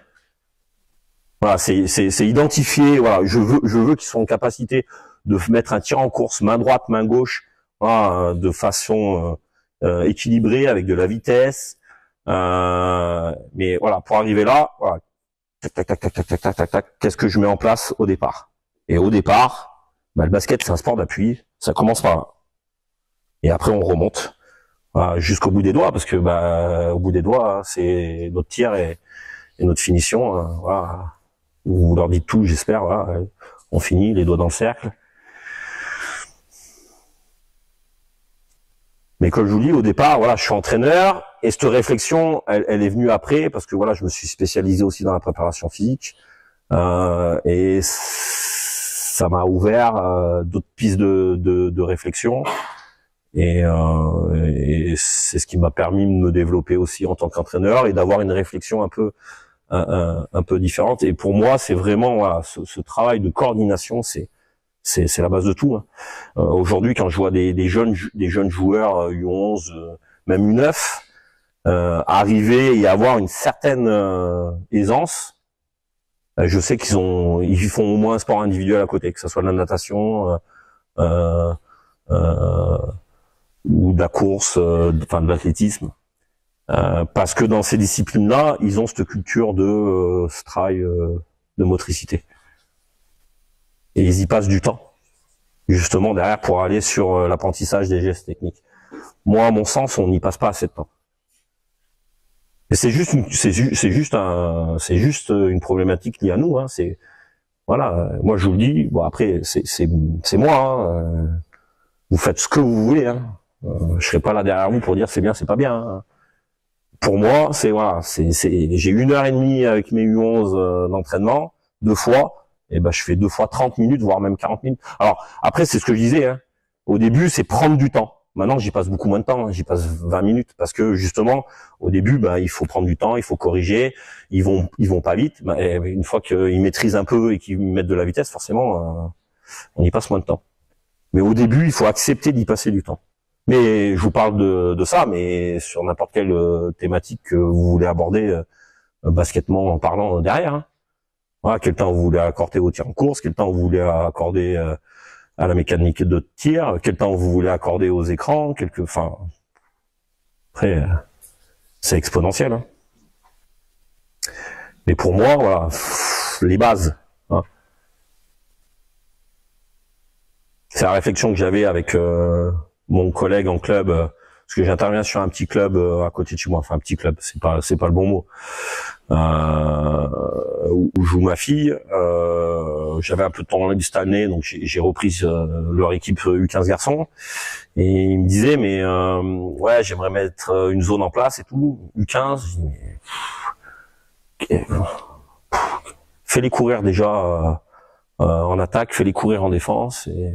Voilà, c'est identifier. Voilà, je veux qu'ils soient en capacité de mettre un tir en course main droite, main gauche, voilà, de façon équilibrée avec de la vitesse. Mais voilà, pour arriver là, voilà, tac, qu'est-ce que je mets en place au départ? Et au départ, le basket, c'est un sport d'appui. Ça commence par là. Et après, on remonte jusqu'au bout des doigts, parce que au bout des doigts, c'est notre tir et notre finition. Voilà. Vous leur dites tout, j'espère. Voilà. On finit, les doigts dans le cercle. Mais comme je vous dis, au départ, voilà, je suis entraîneur, et cette réflexion, elle est venue après, parce que voilà, je me suis spécialisé aussi dans la préparation physique, et ça m'a ouvert d'autres pistes de réflexion, et c'est ce qui m'a permis de me développer aussi en tant qu'entraîneur et d'avoir une réflexion un peu différente. Et pour moi, c'est vraiment voilà, ce travail de coordination, c'est la base de tout. Hein. Aujourd'hui, quand je vois des jeunes joueurs U11, même U9, arriver et avoir une certaine aisance. Je sais ils font au moins un sport individuel à côté, que ce soit de la natation ou de la course, enfin de l'athlétisme. Parce que dans ces disciplines-là, ils ont cette culture de ce travail de motricité. Et ils y passent du temps, justement derrière pour aller sur l'apprentissage des gestes techniques. Moi, à mon sens, on n'y passe pas assez de temps. Et c'est juste une problématique liée à nous. Hein. C'est voilà. Moi, je vous le dis. Bon, après, c'est moi. Hein. Vous faites ce que vous voulez. Hein. Je serai pas là derrière vous pour dire c'est bien, c'est pas bien. Hein. Pour moi, j'ai 1h30 avec mes U11 d'entraînement, 2 fois, et ben je fais 2 fois 30 minutes, voire même 40 minutes. Alors après, c'est ce que je disais, hein. Au début, c'est prendre du temps. Maintenant, j'y passe beaucoup moins de temps, hein. J'y passe 20 minutes, parce que justement, au début, il faut prendre du temps, il faut corriger, ils vont pas vite. Et une fois qu'ils maîtrisent un peu et qu'ils mettent de la vitesse, forcément, on y passe moins de temps. Mais au début, il faut accepter d'y passer du temps. Mais je vous parle de ça, mais sur n'importe quelle thématique que vous voulez aborder, basketement en parlant derrière. Hein. Voilà, quel temps vous voulez accorder au tir en course, quel temps vous voulez accorder à la mécanique de tir, quel temps vous voulez accorder aux écrans, enfin, après, c'est exponentiel. Hein. Mais pour moi, voilà, les bases. Hein. C'est la réflexion que j'avais avec mon collègue en club, parce que j'interviens sur un petit club à côté de chez moi, enfin un petit club, c'est pas le bon mot, où joue ma fille. J'avais un peu de temps libre cette année, donc j'ai repris leur équipe U15 garçons, et il me disait mais ouais, j'aimerais mettre une zone en place et tout, U15. Je dis, mais, fais-les courir déjà en attaque, fais-les courir en défense, et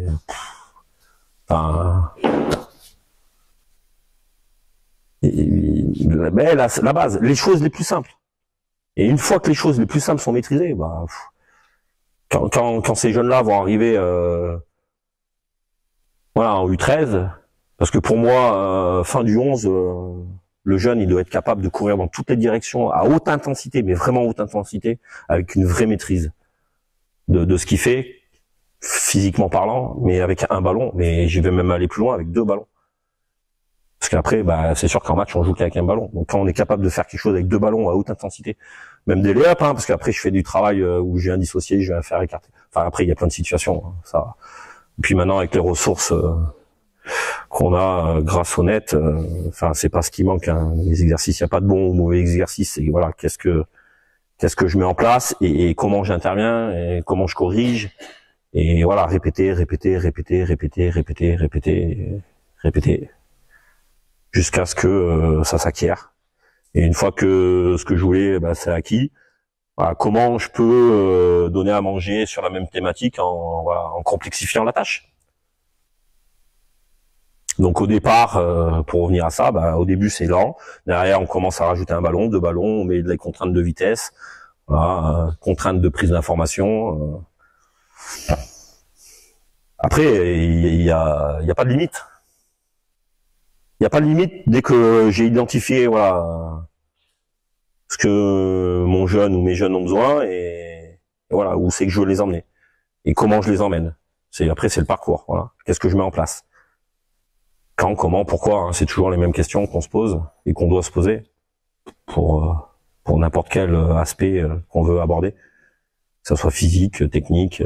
mais la base, les choses les plus simples. Et une fois que les choses les plus simples sont maîtrisées, quand ces jeunes-là vont arriver, voilà, en U13, parce que pour moi, fin du 11, le jeune, il doit être capable de courir dans toutes les directions à haute intensité, mais vraiment haute intensité, avec une vraie maîtrise de ce qu'il fait, physiquement parlant, mais avec un ballon. Mais j'y vais même aller plus loin avec 2 ballons. Parce qu'après, c'est sûr qu'en match, on joue qu'avec un ballon. Donc quand on est capable de faire quelque chose avec 2 ballons à haute intensité, même des lay-ups, hein, parce qu'après je fais du travail où j'ai un dissocié, je vais un faire écarter. Enfin après, il y a plein de situations. Hein, ça. Et puis maintenant, avec les ressources qu'on a grâce au net, enfin c'est pas ce qui manque. Hein, les exercices, il n'y a pas de bon ou mauvais exercices. C'est voilà, qu'est-ce que je mets en place et comment j'interviens et comment je corrige. Et voilà, répéter, jusqu'à ce que ça s'acquiert. Et une fois que ce que je voulais, c'est acquis, voilà, comment je peux donner à manger sur la même thématique en complexifiant la tâche. Donc au départ, pour revenir à ça, au début c'est lent. Derrière, on commence à rajouter un ballon, 2 ballons, on met des contraintes de vitesse, voilà, contraintes de prise d'information. Après, il y a pas de limite. Il n'y a pas de limite dès que j'ai identifié voilà ce que mon jeune ou mes jeunes ont besoin et voilà où c'est que je veux les emmener et comment je les emmène. Après c'est le parcours. Voilà, qu'est-ce que je mets en place, quand, comment, pourquoi. Hein, c'est toujours les mêmes questions qu'on se pose et qu'on doit se poser pour n'importe quel aspect qu'on veut aborder, que ça soit physique, technique.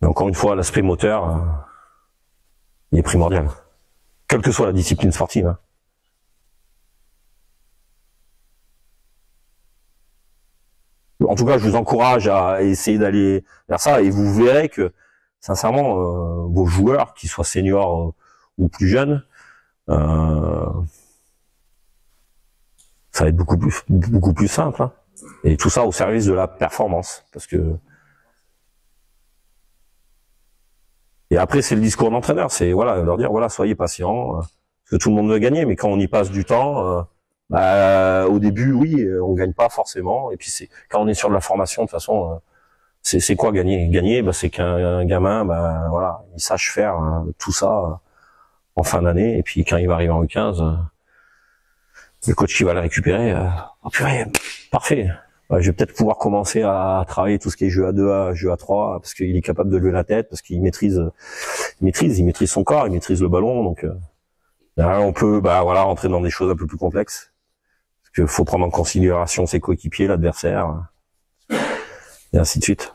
Mais encore une fois, l'aspect moteur, il est primordial. Quelle que soit la discipline sportive. Hein. En tout cas, je vous encourage à essayer d'aller vers ça et vous verrez que, sincèrement, vos joueurs, qu'ils soient seniors ou plus jeunes, ça va être beaucoup plus simple. Hein. Et tout ça au service de la performance. Parce que et après, c'est le discours d'entraîneur, c'est voilà, leur dire voilà, soyez patients, parce que tout le monde veut gagner, mais quand on y passe du temps, au début, oui, on gagne pas forcément. Et puis c'est quand on est sur de la formation, de toute façon, c'est quoi gagner? Gagner, c'est qu'un gamin, voilà, il sache faire tout ça en fin d'année, et puis quand il va arriver en U15, le coach qui va le récupérer, oh purée, parfait. Je vais peut-être pouvoir commencer à travailler tout ce qui est jeu à 2A, jeu à 3, parce qu'il est capable de lever la tête, parce qu'il maîtrise son corps, il maîtrise le ballon, donc là, on peut voilà rentrer dans des choses un peu plus complexes, parce qu'il faut prendre en considération ses coéquipiers, l'adversaire, et ainsi de suite.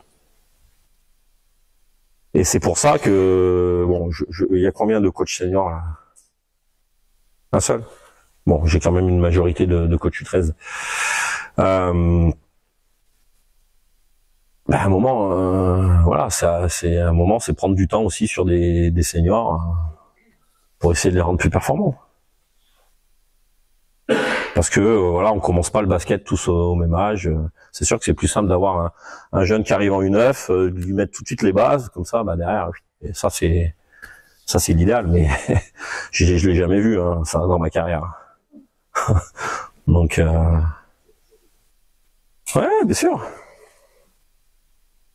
Et c'est pour ça que bon, il y a combien de coachs seniors là? Un seul. Bon, j'ai quand même une majorité de coachs U13. À un moment, voilà, c'est un moment, c'est prendre du temps aussi sur des seniors pour essayer de les rendre plus performants. Parce que voilà, on commence pas le basket tous au même âge. C'est sûr que c'est plus simple d'avoir un jeune qui arrive en U9, de lui mettre tout de suite les bases, comme ça, derrière. Et ça c'est l'idéal, mais je l'ai jamais vu, hein, ça dans ma carrière. Donc ouais, bien sûr.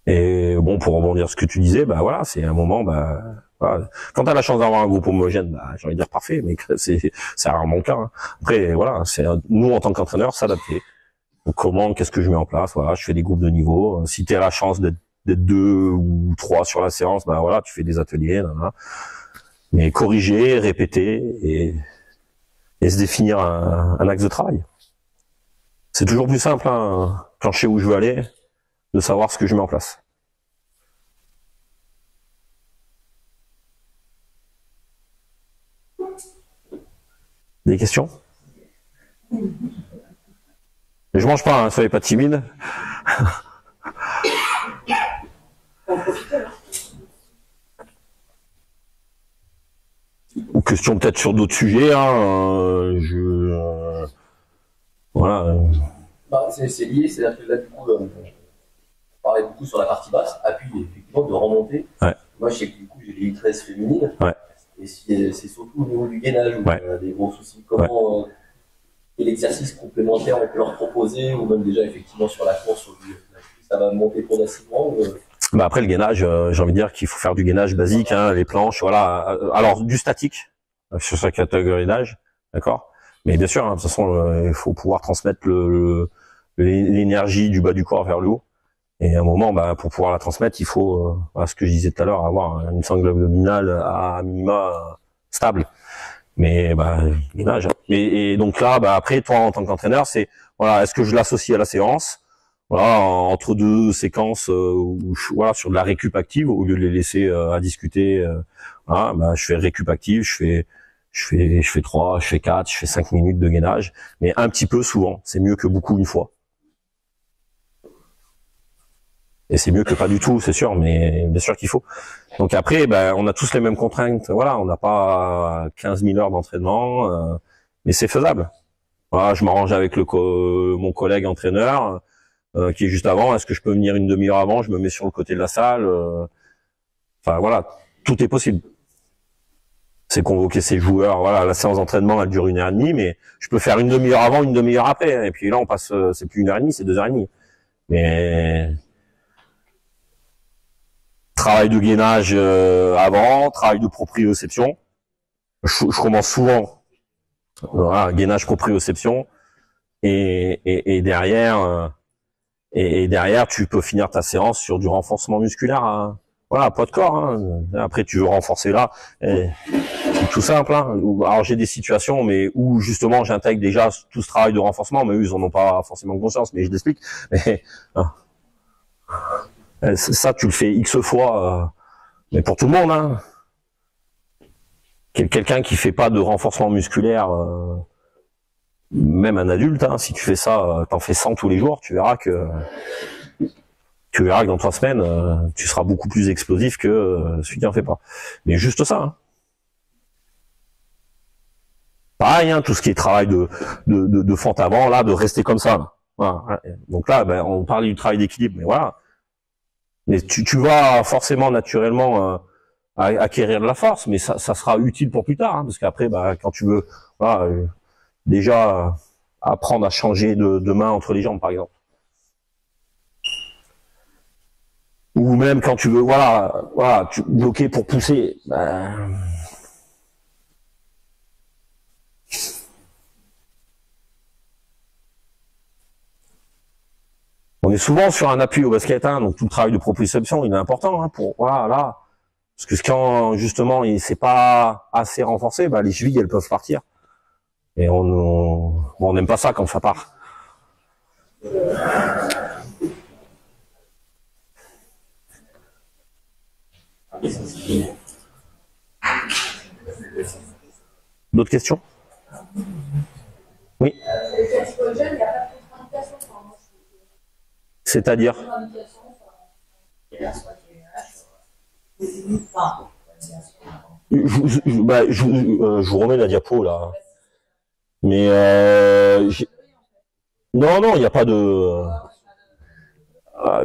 Et bon, pour rebondir sur ce que tu disais, voilà, c'est un moment, voilà. Quand t'as la chance d'avoir un groupe homogène, j'ai envie de dire parfait, mais c'est rarement le cas. Hein. Après, voilà, c'est nous en tant qu'entraîneurs s'adapter. Donc, qu'est-ce que je mets en place? Voilà, je fais des groupes de niveau. Si t'as la chance d'être 2 ou 3 sur la séance, voilà, tu fais des ateliers, mais corriger, répéter et se définir un axe de travail. C'est toujours plus simple, hein, quand je sais où je veux aller, de savoir ce que je mets en place. Des questions? Je mange pas, hein, soyez pas timide. Ou question peut-être sur d'autres sujets, hein, voilà. C'est lié, c'est-à-dire que là, du coup, on parlait beaucoup sur la partie basse, appui effectivement de remonter. Ouais. Moi, je sais que du coup, j'ai les U13 féminines. Ouais. Et c'est surtout au niveau du gainage où il y a des gros soucis. Comment quel exercice complémentaire on peut leur proposer, ou même déjà effectivement sur la course, ça va monter progressivement ou... Après le gainage, j'ai envie de dire qu'il faut faire du gainage basique, hein, les planches, voilà. Alors du statique sur sa catégorie d'âge, d'accord. Mais bien sûr, hein, de toute façon, il faut pouvoir transmettre l'énergie du bas du corps vers le haut. Et à un moment, pour pouvoir la transmettre, il faut, ce que je disais tout à l'heure, avoir une sangle abdominale à minima stable. Mais gainage. Et donc là, après, toi en tant qu'entraîneur, c'est voilà, est-ce que je l'associe à la séance? Voilà, entre 2 séquences voilà, sur de la récup active, au lieu de les laisser à discuter, voilà, je fais récup active, je fais 3, je fais 4, je fais 5 minutes de gainage, mais un petit peu souvent, c'est mieux que beaucoup une fois. Et c'est mieux que pas du tout, c'est sûr, mais bien sûr qu'il faut. Donc après, on a tous les mêmes contraintes, voilà, on n'a pas 15 000 heures d'entraînement, mais c'est faisable. Voilà, je m'arrange avec mon collègue entraîneur, qui est juste avant. Est-ce que je peux venir une demi-heure avant? Je me mets sur le côté de la salle. Enfin voilà, tout est possible. C'est convoquer ses joueurs. Voilà, la séance d'entraînement elle dure 1h30, mais je peux faire une demi-heure avant, une demi-heure après. Et puis là, on passe, c'est plus 1h30, c'est 2h30. Mais travail de gainage avant, travail de proprioception. Je commence souvent. Voilà, gainage proprioception. Et derrière. Et derrière, tu peux finir ta séance sur du renforcement musculaire, hein. Voilà, poids de corps. Hein. Après, tu veux renforcer là. C'est tout simple. Hein. Alors, j'ai des situations, mais où justement, j'intègre déjà tout ce travail de renforcement, mais eux, ils en ont pas forcément conscience. Mais je l'explique. Mais ça, tu le fais X fois, mais pour tout le monde. Hein. Quelqu'un qui fait pas de renforcement musculaire. Même un adulte, hein, si tu fais ça, t'en fais 100 tous les jours, tu verras que dans 3 semaines, tu seras beaucoup plus explosif que celui qui en fait pas. Mais juste ça. Hein. Pareil, hein, tout ce qui est travail de fente avant, là, de rester comme ça. Là. Voilà. Donc là, on parle du travail d'équilibre, mais voilà. Mais tu vas forcément naturellement acquérir de la force, mais ça sera utile pour plus tard, hein, parce qu'après, quand tu veux, voilà. Déjà, apprendre à changer de main entre les jambes, par exemple. Ou même quand tu veux, voilà, tu bloquer pour pousser. est souvent sur un appui au basket, hein, donc tout le travail de proprioception, il est important, hein, pour voilà. Parce que quand justement c'est pas assez renforcé, bah les chevilles elles peuvent partir. Et on n'aime pas ça quand ça part. D'autres questions? Oui. C'est-à-dire? Je vous remets la diapo là. Mais non, il n'y a pas de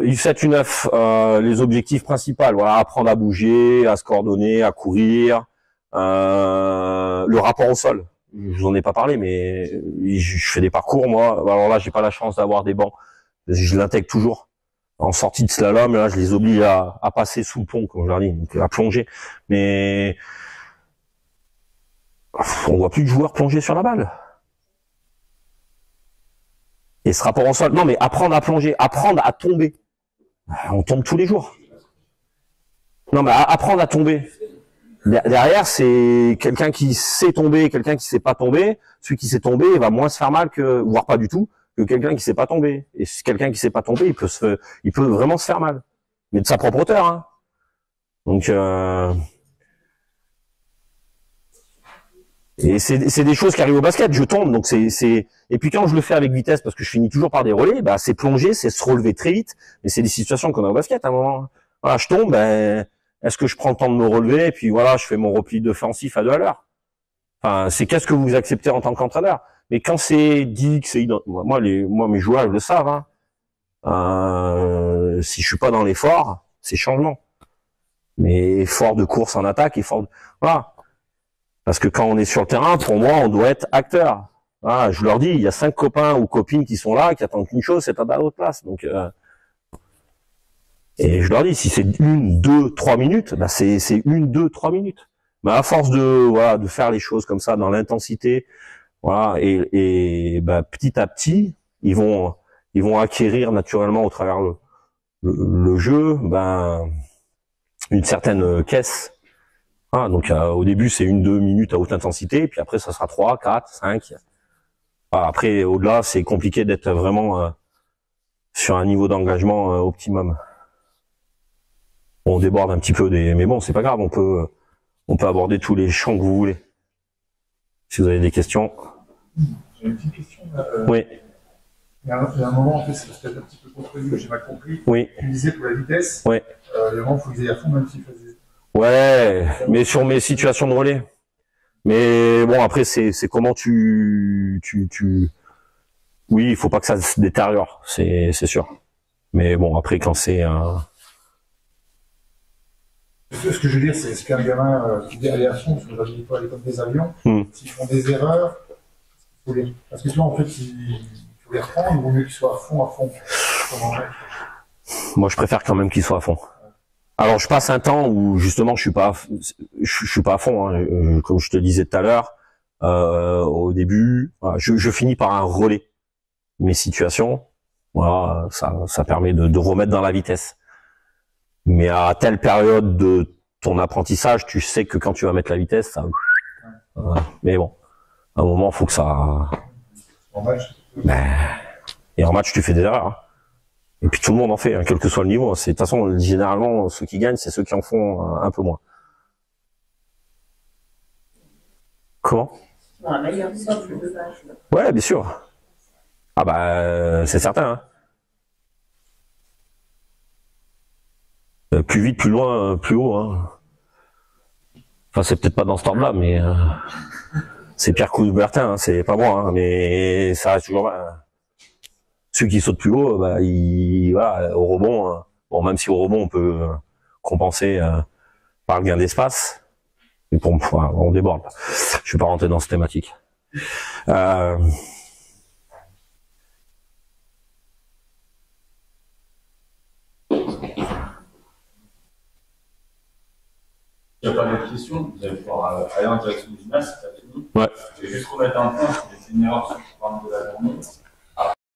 U7, U9, les objectifs principaux, voilà, apprendre à bouger, à se coordonner, à courir, le rapport au sol. Je vous en ai pas parlé, mais je fais des parcours moi. Alors là, j'ai pas la chance d'avoir des bancs. Je l'intègre toujours. En sortie de slalom, là, je les oblige à passer sous le pont, comme je leur dis, donc à plonger. Mais on voit plus de joueurs plonger sur la balle. Et ce rapport au sol, non mais apprendre à plonger, apprendre à tomber. On tombe tous les jours. Non mais apprendre à tomber. Derrière, c'est quelqu'un qui sait tomber, quelqu'un qui sait pas tomber. Celui qui sait tomber, il va moins se faire mal que, voire pas du tout, que quelqu'un qui sait pas tomber. Et quelqu'un qui sait pas tomber, il peut vraiment se faire mal. Mais de sa propre hauteur, hein. Donc, et c'est des choses qui arrivent au basket. Je tombe, donc et puis quand je le fais avec vitesse, parce que je finis toujours par des relais, bah c'est plonger, c'est se relever très vite. Mais c'est des situations qu'on a au basket à un moment. Voilà, je tombe, ben est-ce que je prends le temps de me relever et puis voilà, je fais mon repli défensif à 2 à l'heure. Enfin, c'est qu'est-ce que vous acceptez en tant qu'entraîneur. Mais quand c'est dit que c'est moi mes joueurs ils le savent. Hein. Si je suis pas dans l'effort, c'est changement. Mais effort de course en attaque, voilà. Parce que quand on est sur le terrain, pour moi, on doit être acteur. Voilà, je leur dis, il y a 5 copains ou copines qui sont là, qui attendent qu'une chose, c'est pas à votre place. Donc et je leur dis, si c'est 1, 2, 3 minutes, bah c'est 1, 2, 3 minutes. Mais à force de faire les choses comme ça, dans l'intensité, voilà, et bah, petit à petit, ils vont acquérir naturellement au travers le jeu, ben une certaine caisse. Ah, donc au début c'est 1, 2 minutes à haute intensité, puis après ça sera 3, 4, 5. Après au-delà c'est compliqué d'être vraiment sur un niveau d'engagement optimum. On déborde un petit peu mais bon c'est pas grave, on peut aborder tous les champs que vous voulez. Si vous avez des questions. J'ai une petite question. Oui. Il y a un moment, en fait, c'est peut-être un petit peu contredit, mais j'ai mal compris. Oui. Tu disais pour la vitesse, oui. Il y a un moment, il faut qu'ils aillent à fond, même s'ils faisaient. Ouais, mais sur mes situations de relais. Mais bon, après, c'est comment oui, il faut pas que ça se détériore, c'est sûr. Mais bon, après, quand c'est un... Ce que je veux dire, c'est qu'un gamin qui veut aller à fond, parce que j'avais dit pas aller comme des avions, s'ils font des erreurs, parce que tu vois, en fait, il faut les reprendre, il vaut mieux qu'ils soient à fond. Moi, je préfère quand même qu'ils soient à fond. Alors, je passe un temps où, justement, je suis pas à fond, hein. Comme je te disais tout à l'heure, au début, voilà, je finis par un relais. Mes situations, voilà, ça permet de remettre dans la vitesse. Mais à telle période de ton apprentissage, tu sais que quand tu vas mettre la vitesse, ça... Mais bon, à un moment, il faut que ça... En match. Et en match, tu fais des erreurs. Hein. Et puis tout le monde en fait, hein, quel que soit le niveau. De toute façon, généralement, ceux qui gagnent, c'est ceux qui en font un peu moins. Comment? Un meilleur socle de base. Ouais, bien sûr. Ah bah, c'est certain. Hein. Plus vite, plus loin, plus haut. Hein. Enfin, c'est peut-être pas dans ce ordre-là, mais c'est Pierre Coubertin, hein, c'est pas moi, hein, mais ça reste toujours. Ceux qui sautent plus haut, bah, voilà, au rebond. Bon, même si au rebond on peut compenser par le gain d'espace, mais on déborde. Je vais pas rentrer dans cette thématique. Il n'y a pas d'autres questions, vous allez pouvoir aller en direction du gymnase, c'est fini. Ouais. Je vais juste remettre un point, c'est une erreur sur le programme de la journée.